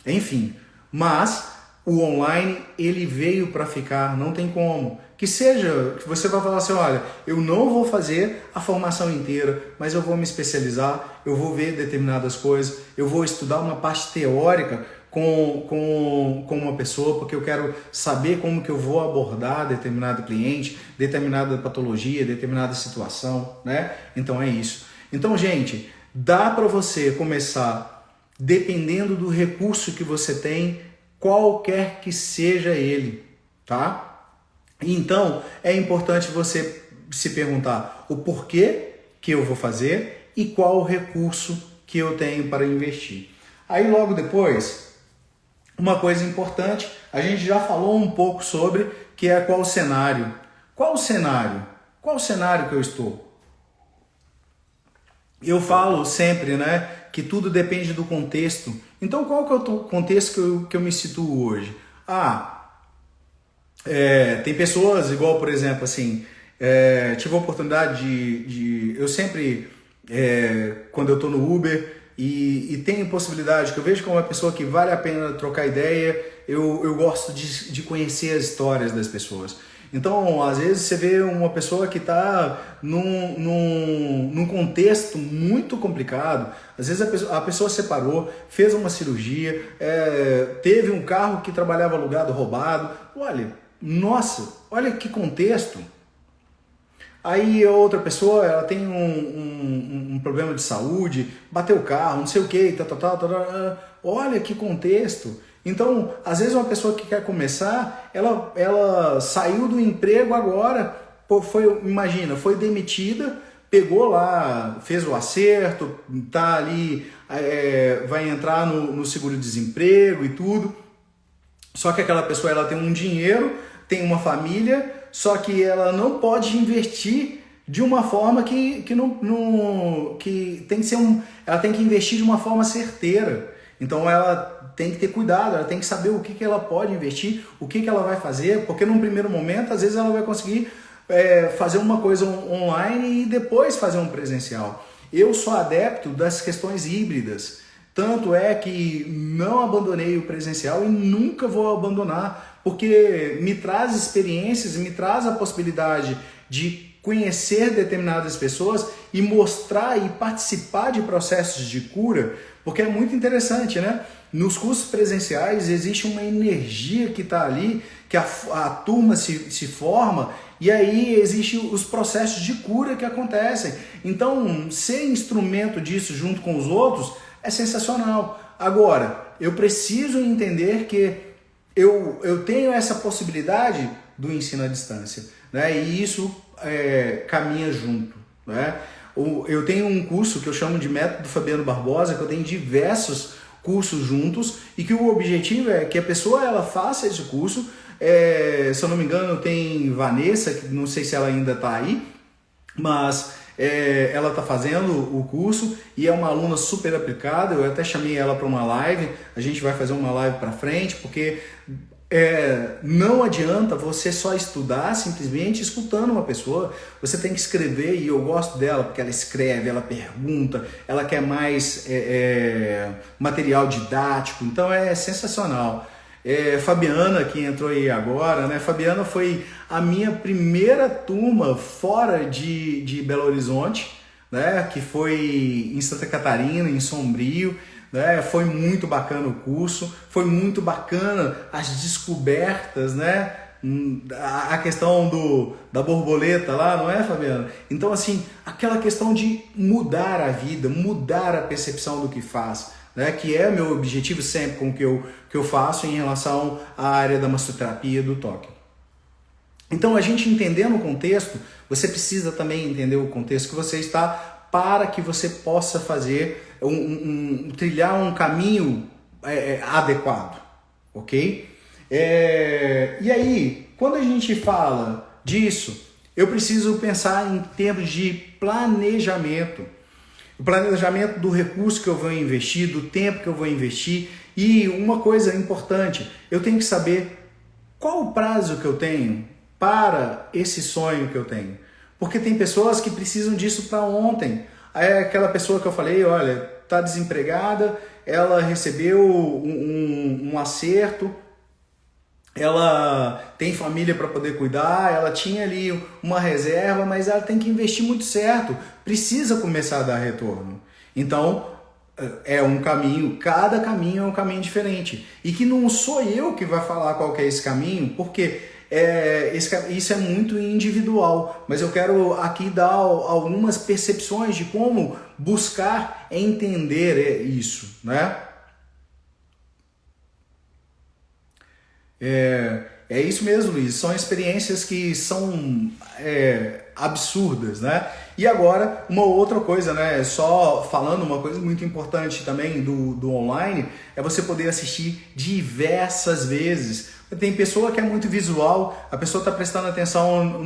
enfim. Mas o online, ele veio para ficar, não tem como. Que seja, que você vai falar assim, olha, eu não vou fazer a formação inteira, mas eu vou me especializar, eu vou ver determinadas coisas, eu vou estudar uma parte teórica com uma pessoa, porque eu quero saber como que eu vou abordar determinado cliente, determinada patologia, determinada situação, né? Então é isso. Então, gente, dá para você começar, dependendo do recurso que você tem, qualquer que seja ele, tá? Então, é importante você se perguntar o porquê que eu vou fazer e qual o recurso que eu tenho para investir. Aí, logo depois, uma coisa importante, a gente já falou um pouco sobre, que é qual o cenário. Qual o cenário? Qual o cenário que eu estou? Eu falo sempre, né, que tudo depende do contexto. Então, qual que é o contexto que eu me situo hoje? Tem pessoas, igual, por exemplo, assim, tive a oportunidade eu sempre, quando eu estou no Uber e tenho possibilidade, que eu vejo como uma pessoa que vale a pena trocar ideia, eu gosto de conhecer as histórias das pessoas. Então, às vezes você vê uma pessoa que está num contexto muito complicado, às vezes a pessoa separou, fez uma cirurgia, teve um carro que trabalhava alugado, roubado, nossa, olha que contexto. Aí outra pessoa, ela tem um problema de saúde, bateu o carro, não sei o que, olha que contexto. Então, às vezes uma pessoa que quer começar, ela saiu do emprego agora, foi demitida, pegou lá, fez o acerto, tá ali, vai entrar no seguro-desemprego e tudo. Só que aquela pessoa, ela tem um dinheiro, tem uma família, só que ela não pode investir de uma forma que tem que ser ela tem que investir de uma forma certeira. Então ela tem que ter cuidado, ela tem que saber o que ela pode investir, o que ela vai fazer, porque num primeiro momento, às vezes ela vai conseguir fazer uma coisa online e depois fazer um presencial. Eu sou adepto das questões híbridas, tanto é que não abandonei o presencial e nunca vou abandonar, porque me traz experiências, me traz a possibilidade de conhecer determinadas pessoas e mostrar e participar de processos de cura, porque é muito interessante, né? Nos cursos presenciais existe uma energia que está ali, que a turma se forma, e aí existem os processos de cura que acontecem. Então, ser instrumento disso junto com os outros é sensacional. Agora, eu preciso entender que eu tenho essa possibilidade do ensino à distância, né? E isso caminha junto, né? Eu tenho um curso que eu chamo de Método Fabiano Barbosa, que eu tenho diversos cursos juntos e que o objetivo é que a pessoa ela faça esse curso. Se eu não me engano, tem Vanessa, que não sei se ela ainda está aí, mas ela está fazendo o curso e é uma aluna super aplicada. Eu até chamei ela para uma live, a gente vai fazer uma live para frente, porque não adianta você só estudar simplesmente escutando uma pessoa, você tem que escrever, e eu gosto dela porque ela escreve, ela pergunta, ela quer mais material didático, então é sensacional. Fabiana, que entrou aí agora, né? Fabiana foi a minha primeira turma fora de Belo Horizonte, né, que foi em Santa Catarina, em Sombrio, né, foi muito bacana o curso, foi muito bacana as descobertas, né, a questão da borboleta lá, não é, Fabiana? Então, assim, aquela questão de mudar a vida, mudar a percepção do que faz, né, que é meu objetivo sempre com o que eu faço em relação à área da massoterapia do toque. Então, a gente entendendo o contexto, você precisa também entender o contexto que você está para que você possa fazer, trilhar um caminho adequado, ok? E aí, quando a gente fala disso, eu preciso pensar em termos de planejamento. O planejamento do recurso que eu vou investir, do tempo que eu vou investir. E uma coisa importante, eu tenho que saber qual o prazo que eu tenho para esse sonho que eu tenho. Porque tem pessoas que precisam disso para ontem. É aquela pessoa que eu falei, olha, está desempregada, ela recebeu um acerto, ela tem família para poder cuidar, ela tinha ali uma reserva, mas ela tem que investir muito certo, precisa começar a dar retorno. Então, é um caminho, cada caminho é um caminho diferente. E que não sou eu que vai falar qual que é esse caminho, porque isso é muito individual, mas eu quero aqui dar algumas percepções de como buscar entender isso, né? É isso mesmo, Luiz. São experiências que são absurdas, né? E agora, uma outra coisa, né? Só falando uma coisa muito importante também do online, é você poder assistir diversas vezes. Tem pessoa que é muito visual, a pessoa está prestando atenção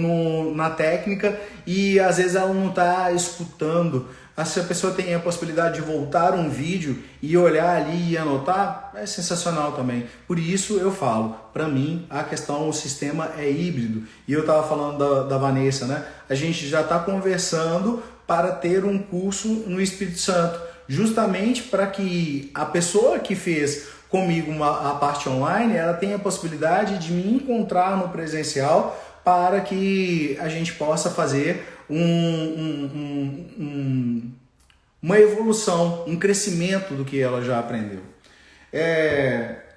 na técnica e às vezes ela não está escutando. Se a pessoa tem a possibilidade de voltar um vídeo e olhar ali e anotar, é sensacional também. Por isso eu falo, para mim o sistema é híbrido. E eu estava falando da Vanessa, né? A gente já está conversando para ter um curso no Espírito Santo, justamente para que a pessoa que fez comigo a parte online, ela tenha a possibilidade de me encontrar no presencial para que a gente possa fazer uma evolução, um crescimento do que ela já aprendeu.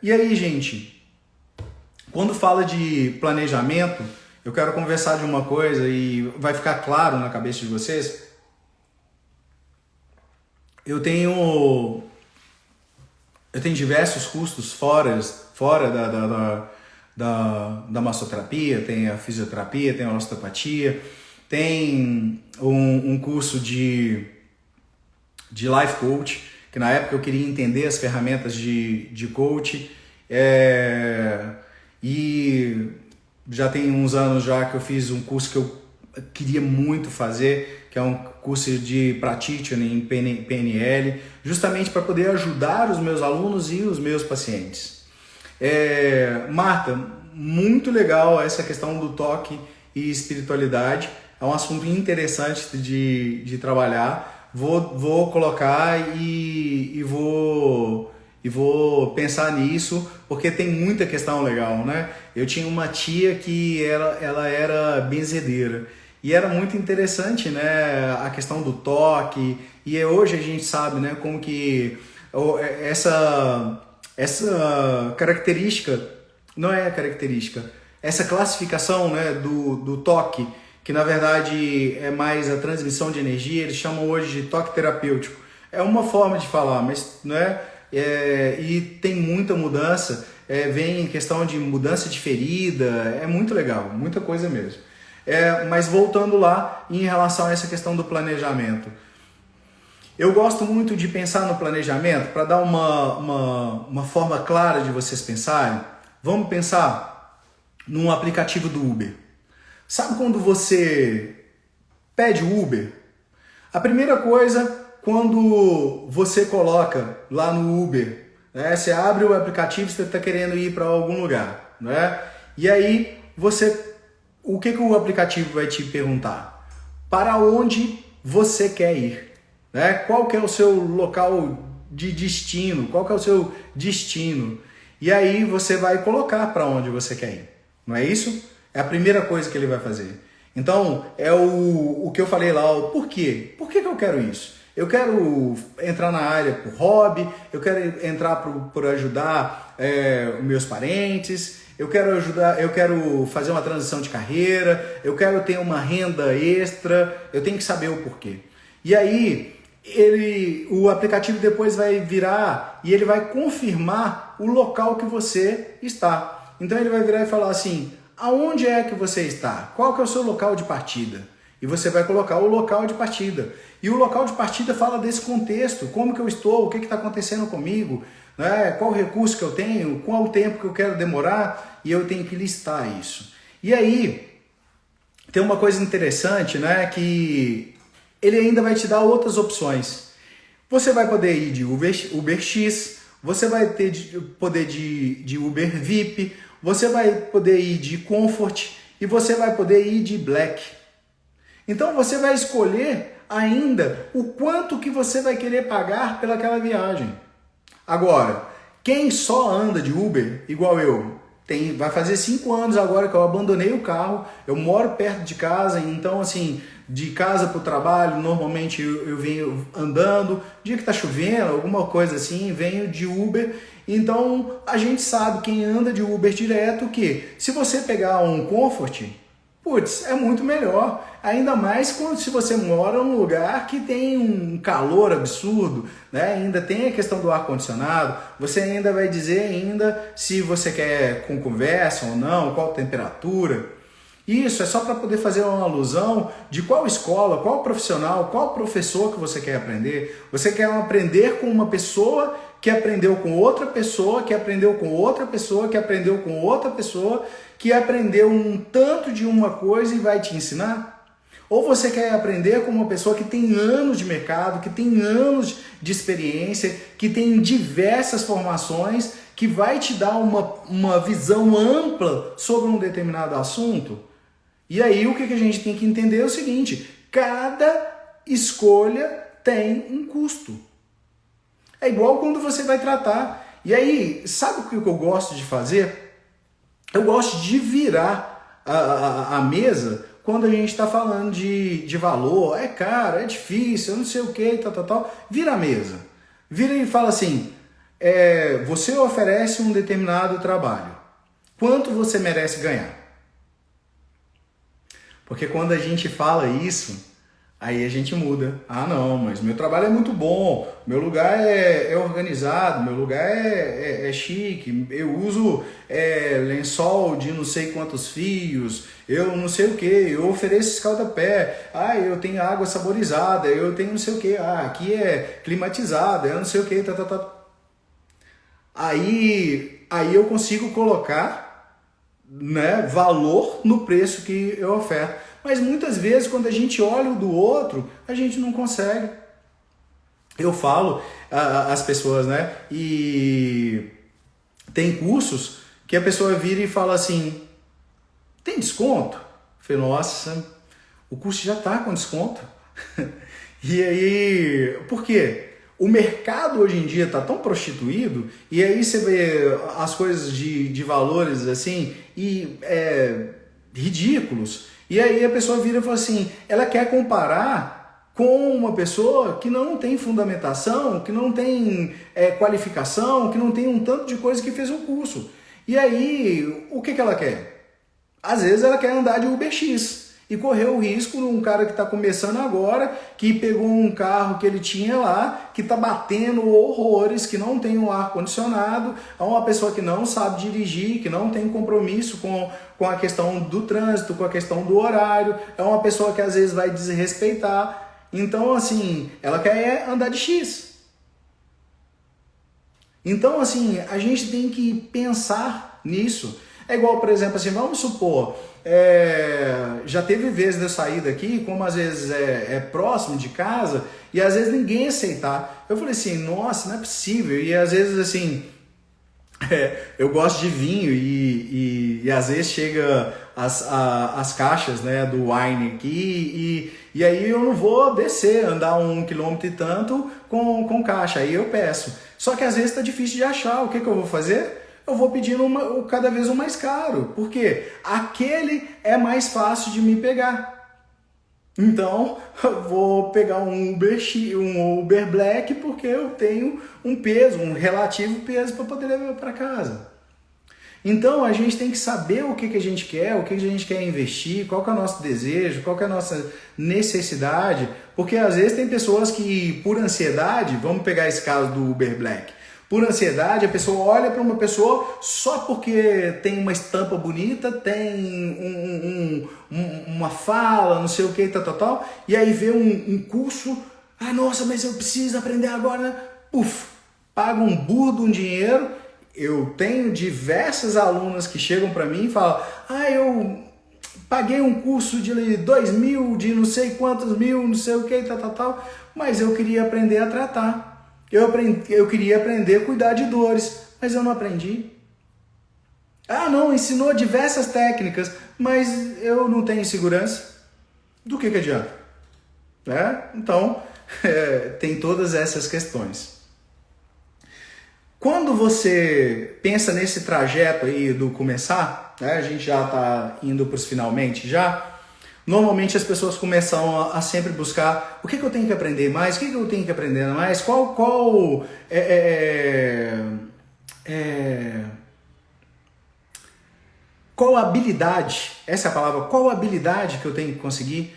E aí, gente, quando fala de planejamento, eu quero conversar de uma coisa e vai ficar claro na cabeça de vocês. Eu tenho diversos custos fora da massoterapia, tem a fisioterapia, tem a osteopatia, tem um curso de life coach, que na época eu queria entender as ferramentas de coach, e já tem uns anos já que eu fiz um curso que eu queria muito fazer, que é um curso de practitioner em PNL, justamente para poder ajudar os meus alunos e os meus pacientes. Marta, muito legal essa questão do toque e espiritualidade, é um assunto interessante de trabalhar. Vou colocar e vou pensar nisso, porque tem muita questão legal, né? Eu tinha uma tia que ela era benzedeira, e era muito interessante, né, a questão do toque, e hoje a gente sabe, né, como que essa característica, não é característica, essa classificação, né, do toque, que na verdade é mais a transmissão de energia, eles chamam hoje de toque terapêutico. É uma forma de falar, mas né, e tem muita mudança, vem em questão de mudança de ferida, é muito legal, muita coisa mesmo. Mas voltando lá, em relação a essa questão do planejamento, eu gosto muito de pensar no planejamento para dar uma forma clara de vocês pensarem. Vamos pensar num aplicativo do Uber. Sabe quando você pede o Uber? A primeira coisa, quando você coloca lá no Uber, né, você abre o aplicativo, você está querendo ir para algum lugar, né? E aí o que o aplicativo vai te perguntar? Para onde você quer ir? Né? Qual que é o seu local de destino? Qual que é o seu destino? E aí você vai colocar para onde você quer ir. Não é isso? É a primeira coisa que ele vai fazer. Então, é o que eu falei lá, o porquê. Por que eu quero isso? Eu quero entrar na área por hobby, eu quero entrar por ajudar meus parentes, eu quero fazer uma transição de carreira, eu quero ter uma renda extra, eu tenho que saber o porquê. E aí, o aplicativo depois vai virar e ele vai confirmar o local que você está. Então ele vai virar e falar assim, aonde é que você está? Qual que é o seu local de partida? E você vai colocar o local de partida. E o local de partida fala desse contexto, como que eu estou, o que está acontecendo comigo, né? Qual o recurso que eu tenho, qual o tempo que eu quero demorar, e eu tenho que listar isso. E aí, tem uma coisa interessante, né, que ele ainda vai te dar outras opções. Você vai poder ir de UberX, você vai poder de Uber VIP, você vai poder ir de Comfort e você vai poder ir de Black. Então você vai escolher ainda o quanto que você vai querer pagar pelaquela viagem. Agora, quem só anda de Uber, igual eu, vai fazer 5 anos agora que eu abandonei o carro, eu moro perto de casa, então assim, de casa para o trabalho, normalmente eu venho andando, dia que tá chovendo, alguma coisa assim, venho de Uber. Então a gente sabe, quem anda de Uber direto, que se você pegar um Comfort, putz, é muito melhor. Ainda mais se você mora num lugar que tem um calor absurdo, né? Ainda tem a questão do ar-condicionado, você ainda vai dizer ainda se você quer com conversa ou não, qual temperatura. Isso é só para poder fazer uma alusão de qual escola, qual profissional, qual professor que você quer aprender. Você quer aprender com uma pessoa que aprendeu com outra pessoa, que aprendeu com outra pessoa, que aprendeu com outra pessoa, que aprendeu um tanto de uma coisa e vai te ensinar? Ou você quer aprender com uma pessoa que tem anos de mercado, que tem anos de experiência, que tem diversas formações, que vai te dar uma visão ampla sobre um determinado assunto? E aí o que a gente tem que entender é o seguinte, cada escolha tem um custo. É igual quando você vai tratar. E aí, sabe o que eu gosto de fazer? Eu gosto de virar a mesa quando a gente está falando de valor. É caro, é difícil, eu não sei o que, tal. Vira a mesa. Vira e fala assim, você oferece um determinado trabalho. Quanto você merece ganhar? Porque quando a gente fala isso, aí a gente muda. Ah, não, mas meu trabalho é muito bom, meu lugar é organizado, meu lugar é chique, eu uso lençol de não sei quantos fios, eu não sei o que, eu ofereço escaldapé, eu tenho água saborizada, eu tenho não sei o que, aqui é climatizada, eu não sei o que, Aí eu consigo colocar, né, valor no preço que eu oferto. Mas muitas vezes, quando a gente olha o do outro, a gente não consegue. Eu falo às pessoas, né? E tem cursos que a pessoa vira e fala assim, tem desconto? Eu falei, nossa, o curso já está com desconto. E aí, por quê? O mercado hoje em dia está tão prostituído, e aí você vê as coisas de valores assim, e ridículos. E aí a pessoa vira e fala assim, ela quer comparar com uma pessoa que não tem fundamentação, que não tem qualificação, que não tem um tanto de coisa que fez um curso. E aí, o que ela quer? Às vezes ela quer andar de UberX e correr o risco de um cara que está começando agora, que pegou um carro que ele tinha lá, que está batendo horrores, que não tem um ar-condicionado, é uma pessoa que não sabe dirigir, que não tem compromisso com a questão do trânsito, com a questão do horário, é uma pessoa que às vezes vai desrespeitar. Então, assim, ela quer andar de X. Então, assim, a gente tem que pensar nisso. É igual, por exemplo, assim, vamos supor, já teve vezes de eu sair daqui, como às vezes é próximo de casa, e às vezes ninguém aceitar. Eu falei assim, nossa, não é possível. E às vezes, assim, eu gosto de vinho e às vezes chega as caixas, né, do wine aqui, e aí eu não vou descer, andar 1 quilômetro e tanto com caixa, aí eu peço. Só que às vezes está difícil de achar, o que eu vou fazer? eu vou pedindo cada vez o mais caro. Por quê? Aquele é mais fácil de me pegar. Então, eu vou pegar um Uber Black porque eu tenho um peso, um relativo peso para poder levar para casa. Então, a gente tem que saber o que a gente quer, o que a gente quer investir, qual que é o nosso desejo, qual que é a nossa necessidade, porque às vezes tem pessoas que, por ansiedade, vamos pegar esse caso do Uber Black, por ansiedade, a pessoa olha para uma pessoa só porque tem uma estampa bonita, tem uma fala, não sei o que, tal, e aí vê um curso, nossa, mas eu preciso aprender agora, né? Puf, paga um burro de um dinheiro. Eu tenho diversas alunas que chegam para mim e falam, eu paguei um curso de 2.000, de não sei quantos mil, não sei o que, tal, mas eu queria aprender a tratar. Eu queria aprender a cuidar de dores, mas eu não aprendi. Não, ensinou diversas técnicas, mas eu não tenho segurança. Do que adianta? Então, tem todas essas questões. Quando você pensa nesse trajeto aí do começar, a gente já está indo para os finalmente já, normalmente as pessoas começam a sempre buscar o que eu tenho que aprender mais, o que eu tenho que aprender mais, qual habilidade, essa é a palavra, qual habilidade que eu tenho que conseguir.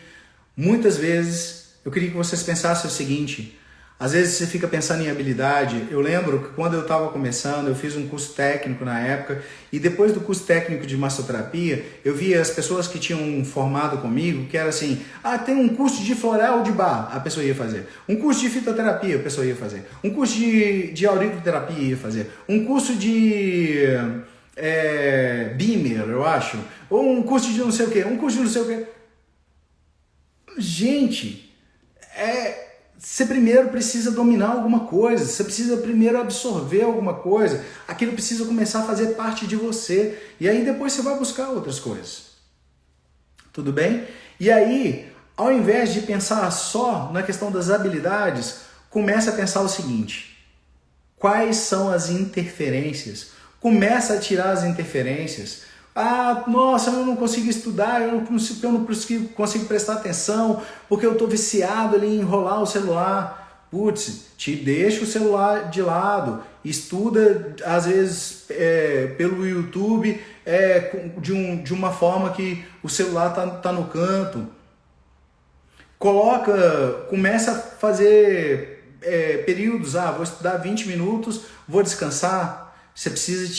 Muitas vezes eu queria que vocês pensassem o seguinte, às vezes você fica pensando em habilidade. Eu lembro que quando eu estava começando, eu fiz um curso técnico na época, e depois do curso técnico de massoterapia, eu via as pessoas que tinham formado comigo, que era assim, tem um curso de floral de bar, a pessoa ia fazer. Um curso de fitoterapia, a pessoa ia fazer. Um curso de auriculoterapia, ia fazer. Um curso de Beamer, eu acho. Ou um curso de não sei o quê, um curso de não sei o quê. Gente, você primeiro precisa dominar alguma coisa, você precisa primeiro absorver alguma coisa, aquilo precisa começar a fazer parte de você, e aí depois você vai buscar outras coisas. Tudo bem? E aí, ao invés de pensar só na questão das habilidades, começa a pensar o seguinte, quais são as interferências? Começa a tirar as interferências. Nossa, eu não consigo estudar, eu não consigo prestar atenção, porque eu estou viciado ali em enrolar o celular. Putz, deixa o celular de lado, estuda às vezes pelo YouTube de uma forma que o celular tá no canto. Começa a fazer períodos, vou estudar 20 minutos, vou descansar. Você precisa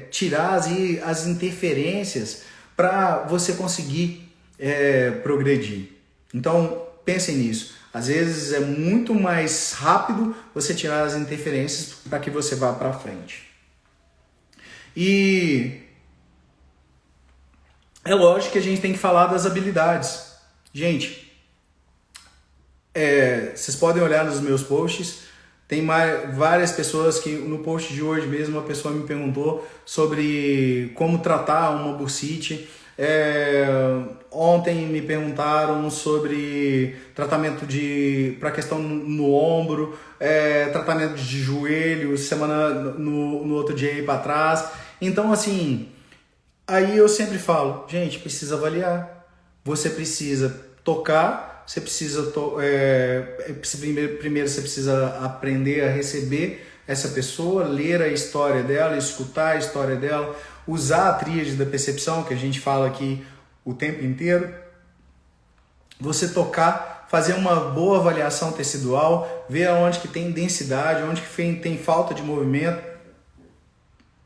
tirar as interferências para você conseguir progredir. Então, pensem nisso. Às vezes é muito mais rápido você tirar as interferências para que você vá para frente. E é lógico que a gente tem que falar das habilidades. Gente, vocês podem olhar nos meus posts. Tem várias pessoas que no post de hoje mesmo uma pessoa me perguntou sobre como tratar uma bursite. Ontem me perguntaram sobre tratamento para questão no ombro, tratamento de joelho, no outro dia aí para trás. Então assim, aí eu sempre falo, gente, precisa avaliar. Você precisa tocar. Você precisa primeiro você precisa aprender a receber essa pessoa, ler a história dela, escutar a história dela, usar a tríade da percepção que a gente fala aqui o tempo inteiro. Você tocar, fazer uma boa avaliação tecidual, ver onde que tem densidade, onde que tem falta de movimento.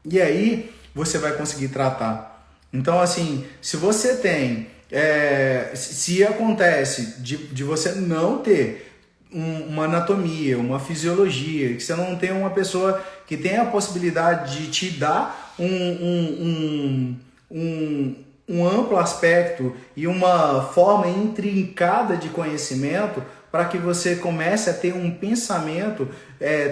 E aí você vai conseguir tratar. Então assim, se você tem se acontece de você não ter uma anatomia, uma fisiologia, que você não tem uma pessoa que tem a possibilidade de te dar um amplo aspecto e uma forma intrincada de conhecimento para que você comece a ter um pensamento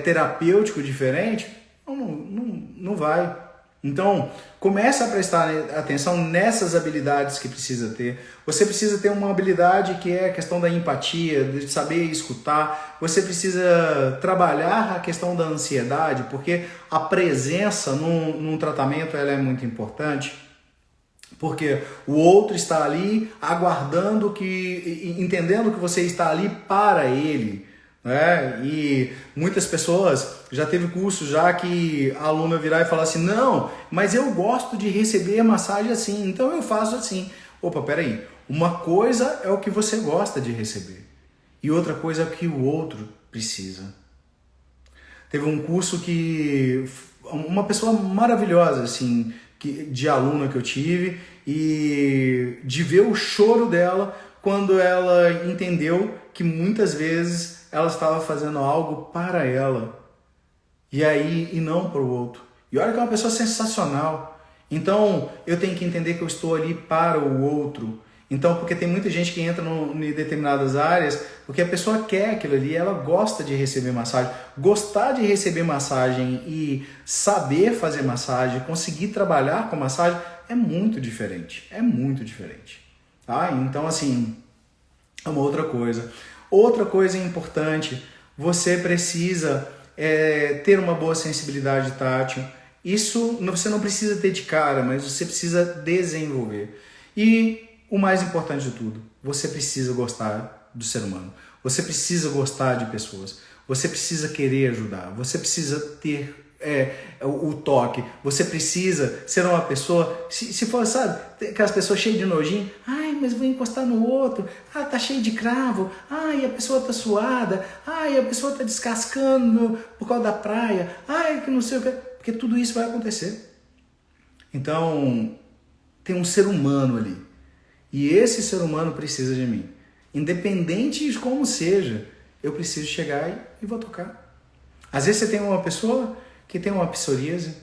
terapêutico diferente, não vai. Então, começa a prestar atenção nessas habilidades que precisa ter. Você precisa ter uma habilidade que é a questão da empatia, de saber escutar. Você precisa trabalhar a questão da ansiedade, porque a presença num tratamento ela é muito importante. Porque o outro está ali aguardando entendendo que você está ali para ele, né? E muitas pessoas já teve curso já que a aluna virar e falar assim, não, mas eu gosto de receber a massagem assim, então eu faço assim. Opa, peraí, uma coisa é o que você gosta de receber e outra coisa é o que o outro precisa. Teve um curso que uma pessoa maravilhosa assim, de aluna que eu tive, e de ver o choro dela quando ela entendeu que muitas vezes ela estava fazendo algo para ela e não para o outro. E olha que é uma pessoa sensacional. Então eu tenho que entender que eu estou ali para o outro. Então, porque tem muita gente que entra em determinadas áreas porque a pessoa quer aquilo ali, ela gosta de receber massagem. Gostar de receber massagem e saber fazer massagem, conseguir trabalhar com massagem é muito diferente. É muito diferente. Tá? Então, assim, é uma outra coisa. Outra coisa importante, você precisa ter uma boa sensibilidade tátil. Isso você não precisa ter de cara, mas você precisa desenvolver. E o mais importante de tudo, você precisa gostar do ser humano. Você precisa gostar de pessoas. Você precisa querer ajudar. Você precisa ter o toque. Você precisa ser uma pessoa, se for, sabe, aquelas pessoas cheias de nojinho, ai, mas vou encostar no outro, ah, tá cheio de cravo, ai, a pessoa tá suada, ai, a pessoa tá descascando por causa da praia, ai, que não sei o que, porque tudo isso vai acontecer. Então, tem um ser humano ali. E esse ser humano precisa de mim. Independente de como seja, eu preciso chegar e vou tocar. Às vezes você tem uma pessoa que tem uma psoríase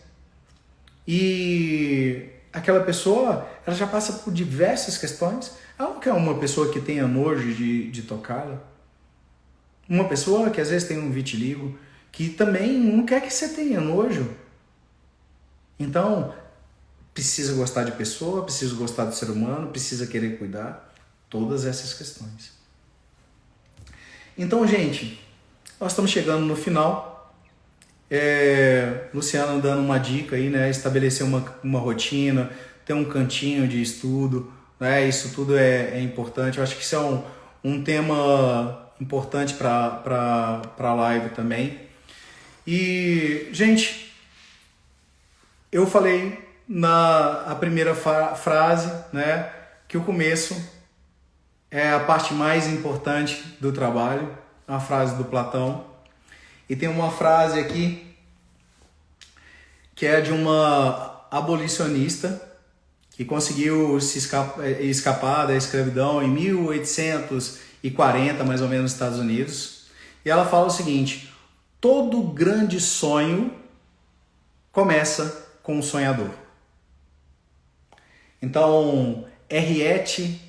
e aquela pessoa ela já passa por diversas questões. Ela não quer uma pessoa que tenha nojo de tocá-la. Uma pessoa que às vezes tem um vitiligo, que também não quer que você tenha nojo. Então, precisa gostar de pessoa, precisa gostar do ser humano, precisa querer cuidar. Todas essas questões. Então, gente, nós estamos chegando no final. Luciano dando uma dica aí, né? Estabelecer uma rotina, ter um cantinho de estudo, né? Isso tudo é importante. Eu acho que isso é um tema importante para a live também. E, gente, eu falei a primeira frase, né? Que o começo é a parte mais importante do trabalho, a frase do Platão. E tem uma frase aqui que é de uma abolicionista que conseguiu se escapar da escravidão em 1840, mais ou menos, nos Estados Unidos. E ela fala o seguinte: todo grande sonho começa com um sonhador. Então, Henriette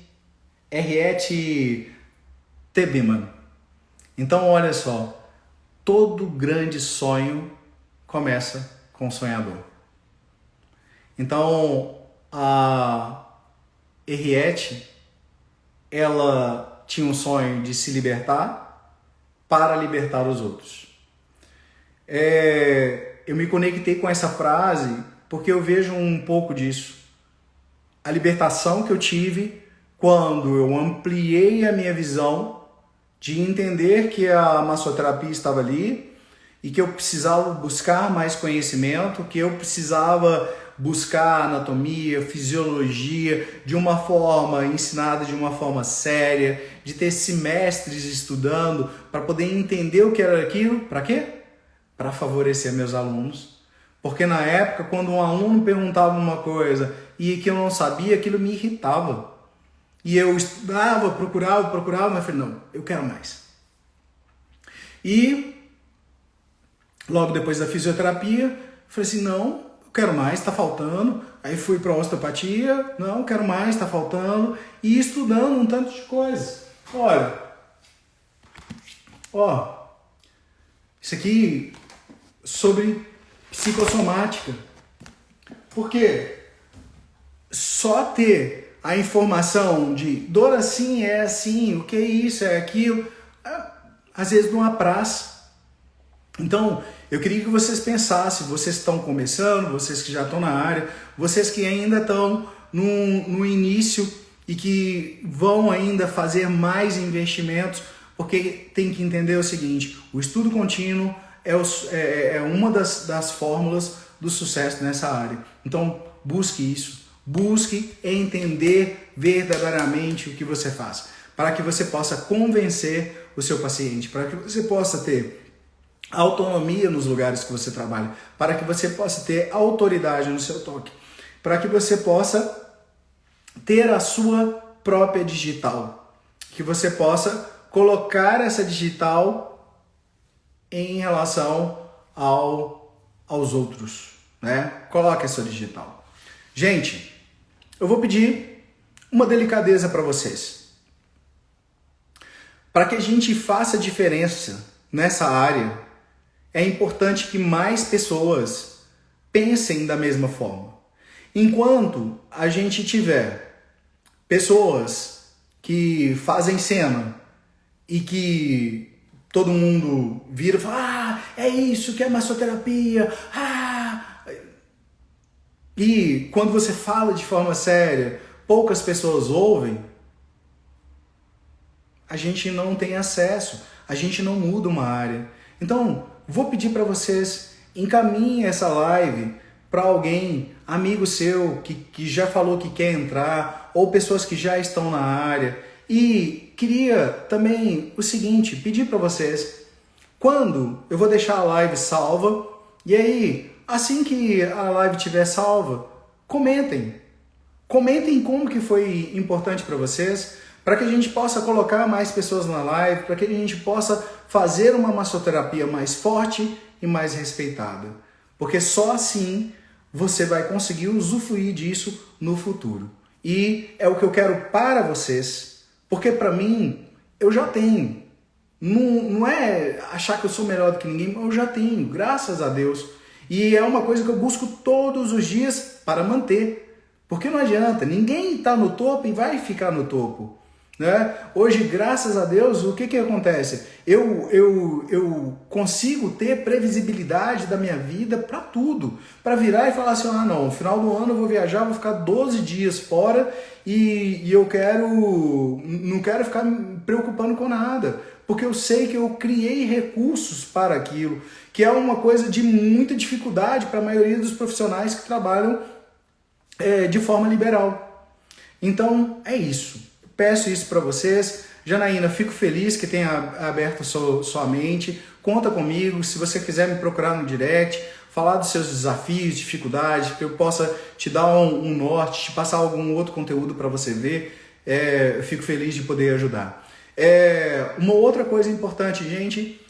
Tubman. Então, olha só. Todo grande sonho começa com um sonhador. Então, a Henriette, ela tinha um sonho de se libertar para libertar os outros. Eu me conectei com essa frase porque eu vejo um pouco disso. A libertação que eu tive quando eu ampliei a minha visão de entender que a massoterapia estava ali e que eu precisava buscar mais conhecimento, que eu precisava buscar anatomia, fisiologia de uma forma ensinada de uma forma séria, de ter semestres estudando para poder entender o que era aquilo. Para quê? Para favorecer meus alunos. Porque na época, quando um aluno perguntava uma coisa e que eu não sabia, aquilo me irritava. E eu estudava, procurava, mas eu falei, não, eu quero mais. E logo depois da fisioterapia, eu falei assim, não, eu quero mais, está faltando. Aí fui para a osteopatia, não, quero mais, está faltando. E estudando um tanto de coisas. Olha, isso aqui sobre psicossomática. Porque só ter a informação de dor assim, é assim, o que é isso, é aquilo, às vezes não apraz. Então, eu queria que vocês pensassem, vocês que estão começando, vocês que já estão na área, vocês que ainda estão no início e que vão ainda fazer mais investimentos, porque tem que entender o seguinte, o estudo contínuo é uma das fórmulas do sucesso nessa área. Então, busque isso, busque entender verdadeiramente o que você faz, para que você possa convencer o seu paciente, para que você possa ter autonomia nos lugares que você trabalha, para que você possa ter autoridade no seu toque, para que você possa ter a sua própria digital, que você possa colocar essa digital em relação aos outros, né? Coloque a sua digital. Gente, eu vou pedir uma delicadeza para vocês. Para que a gente faça diferença nessa área, é importante que mais pessoas pensem da mesma forma. Enquanto a gente tiver pessoas que fazem cena e que todo mundo vira e fala, é isso que é massoterapia, e quando você fala de forma séria, poucas pessoas ouvem, a gente não tem acesso, a gente não muda uma área. Então, vou pedir para vocês, encaminhem essa live para alguém, amigo seu, que já falou que quer entrar, ou pessoas que já estão na área. E queria também o seguinte, pedir para vocês, quando eu vou deixar a live salva, e aí, assim que a live estiver salva, comentem. Comentem como que foi importante para vocês, para que a gente possa colocar mais pessoas na live, para que a gente possa fazer uma massoterapia mais forte e mais respeitada. Porque só assim você vai conseguir usufruir disso no futuro. E é o que eu quero para vocês, porque para mim, eu já tenho. Não é achar que eu sou melhor do que ninguém, eu já tenho, graças a Deus. E é uma coisa que eu busco todos os dias para manter. Porque não adianta, ninguém está no topo e vai ficar no topo. Né? Hoje, graças a Deus, o que acontece? Eu consigo ter previsibilidade da minha vida para tudo. Para virar e falar assim, não, no final do ano eu vou viajar, vou ficar 12 dias fora e eu não quero ficar me preocupando com nada. Porque eu sei que eu criei recursos para aquilo, que é uma coisa de muita dificuldade para a maioria dos profissionais que trabalham de forma liberal. Então, é isso. Peço isso para vocês. Janaína, fico feliz que tenha aberto sua mente. Conta comigo. Se você quiser me procurar no direct, falar dos seus desafios, dificuldades, que eu possa te dar um norte, te passar algum outro conteúdo para você ver, eu fico feliz de poder ajudar. Uma outra coisa importante, gente,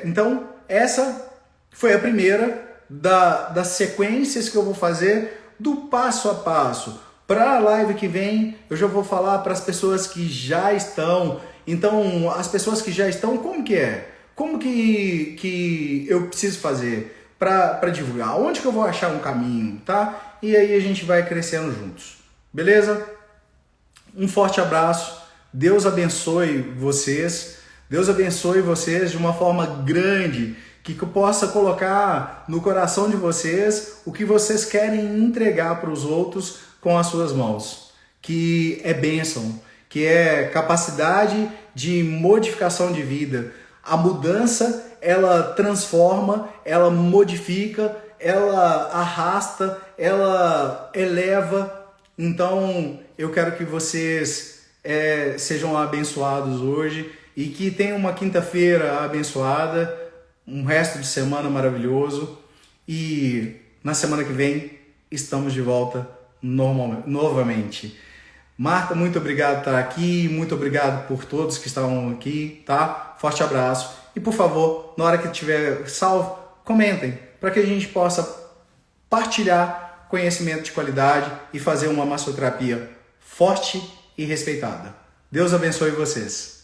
então essa foi a primeira das sequências que eu vou fazer do passo a passo. Para a live que vem, eu já vou falar para as pessoas que já estão. Então, as pessoas que já estão, como que é? Como que eu preciso fazer para divulgar? Onde que eu vou achar um caminho, tá? E aí a gente vai crescendo juntos. Beleza? Um forte abraço. Deus abençoe vocês. Deus abençoe vocês de uma forma grande, que eu possa colocar no coração de vocês o que vocês querem entregar para os outros com as suas mãos, que é bênção, que é capacidade de modificação de vida. A mudança, ela transforma, ela modifica, ela arrasta, ela eleva. Então, eu quero que vocês sejam abençoados hoje e que tenham uma quinta-feira abençoada, um resto de semana maravilhoso e na semana que vem estamos de volta novamente. Marta, muito obrigado por estar aqui, muito obrigado por todos que estavam aqui, tá? Forte abraço e por favor, na hora que tiver salvo, comentem para que a gente possa partilhar conhecimento de qualidade e fazer uma massoterapia forte e respeitada. Deus abençoe vocês.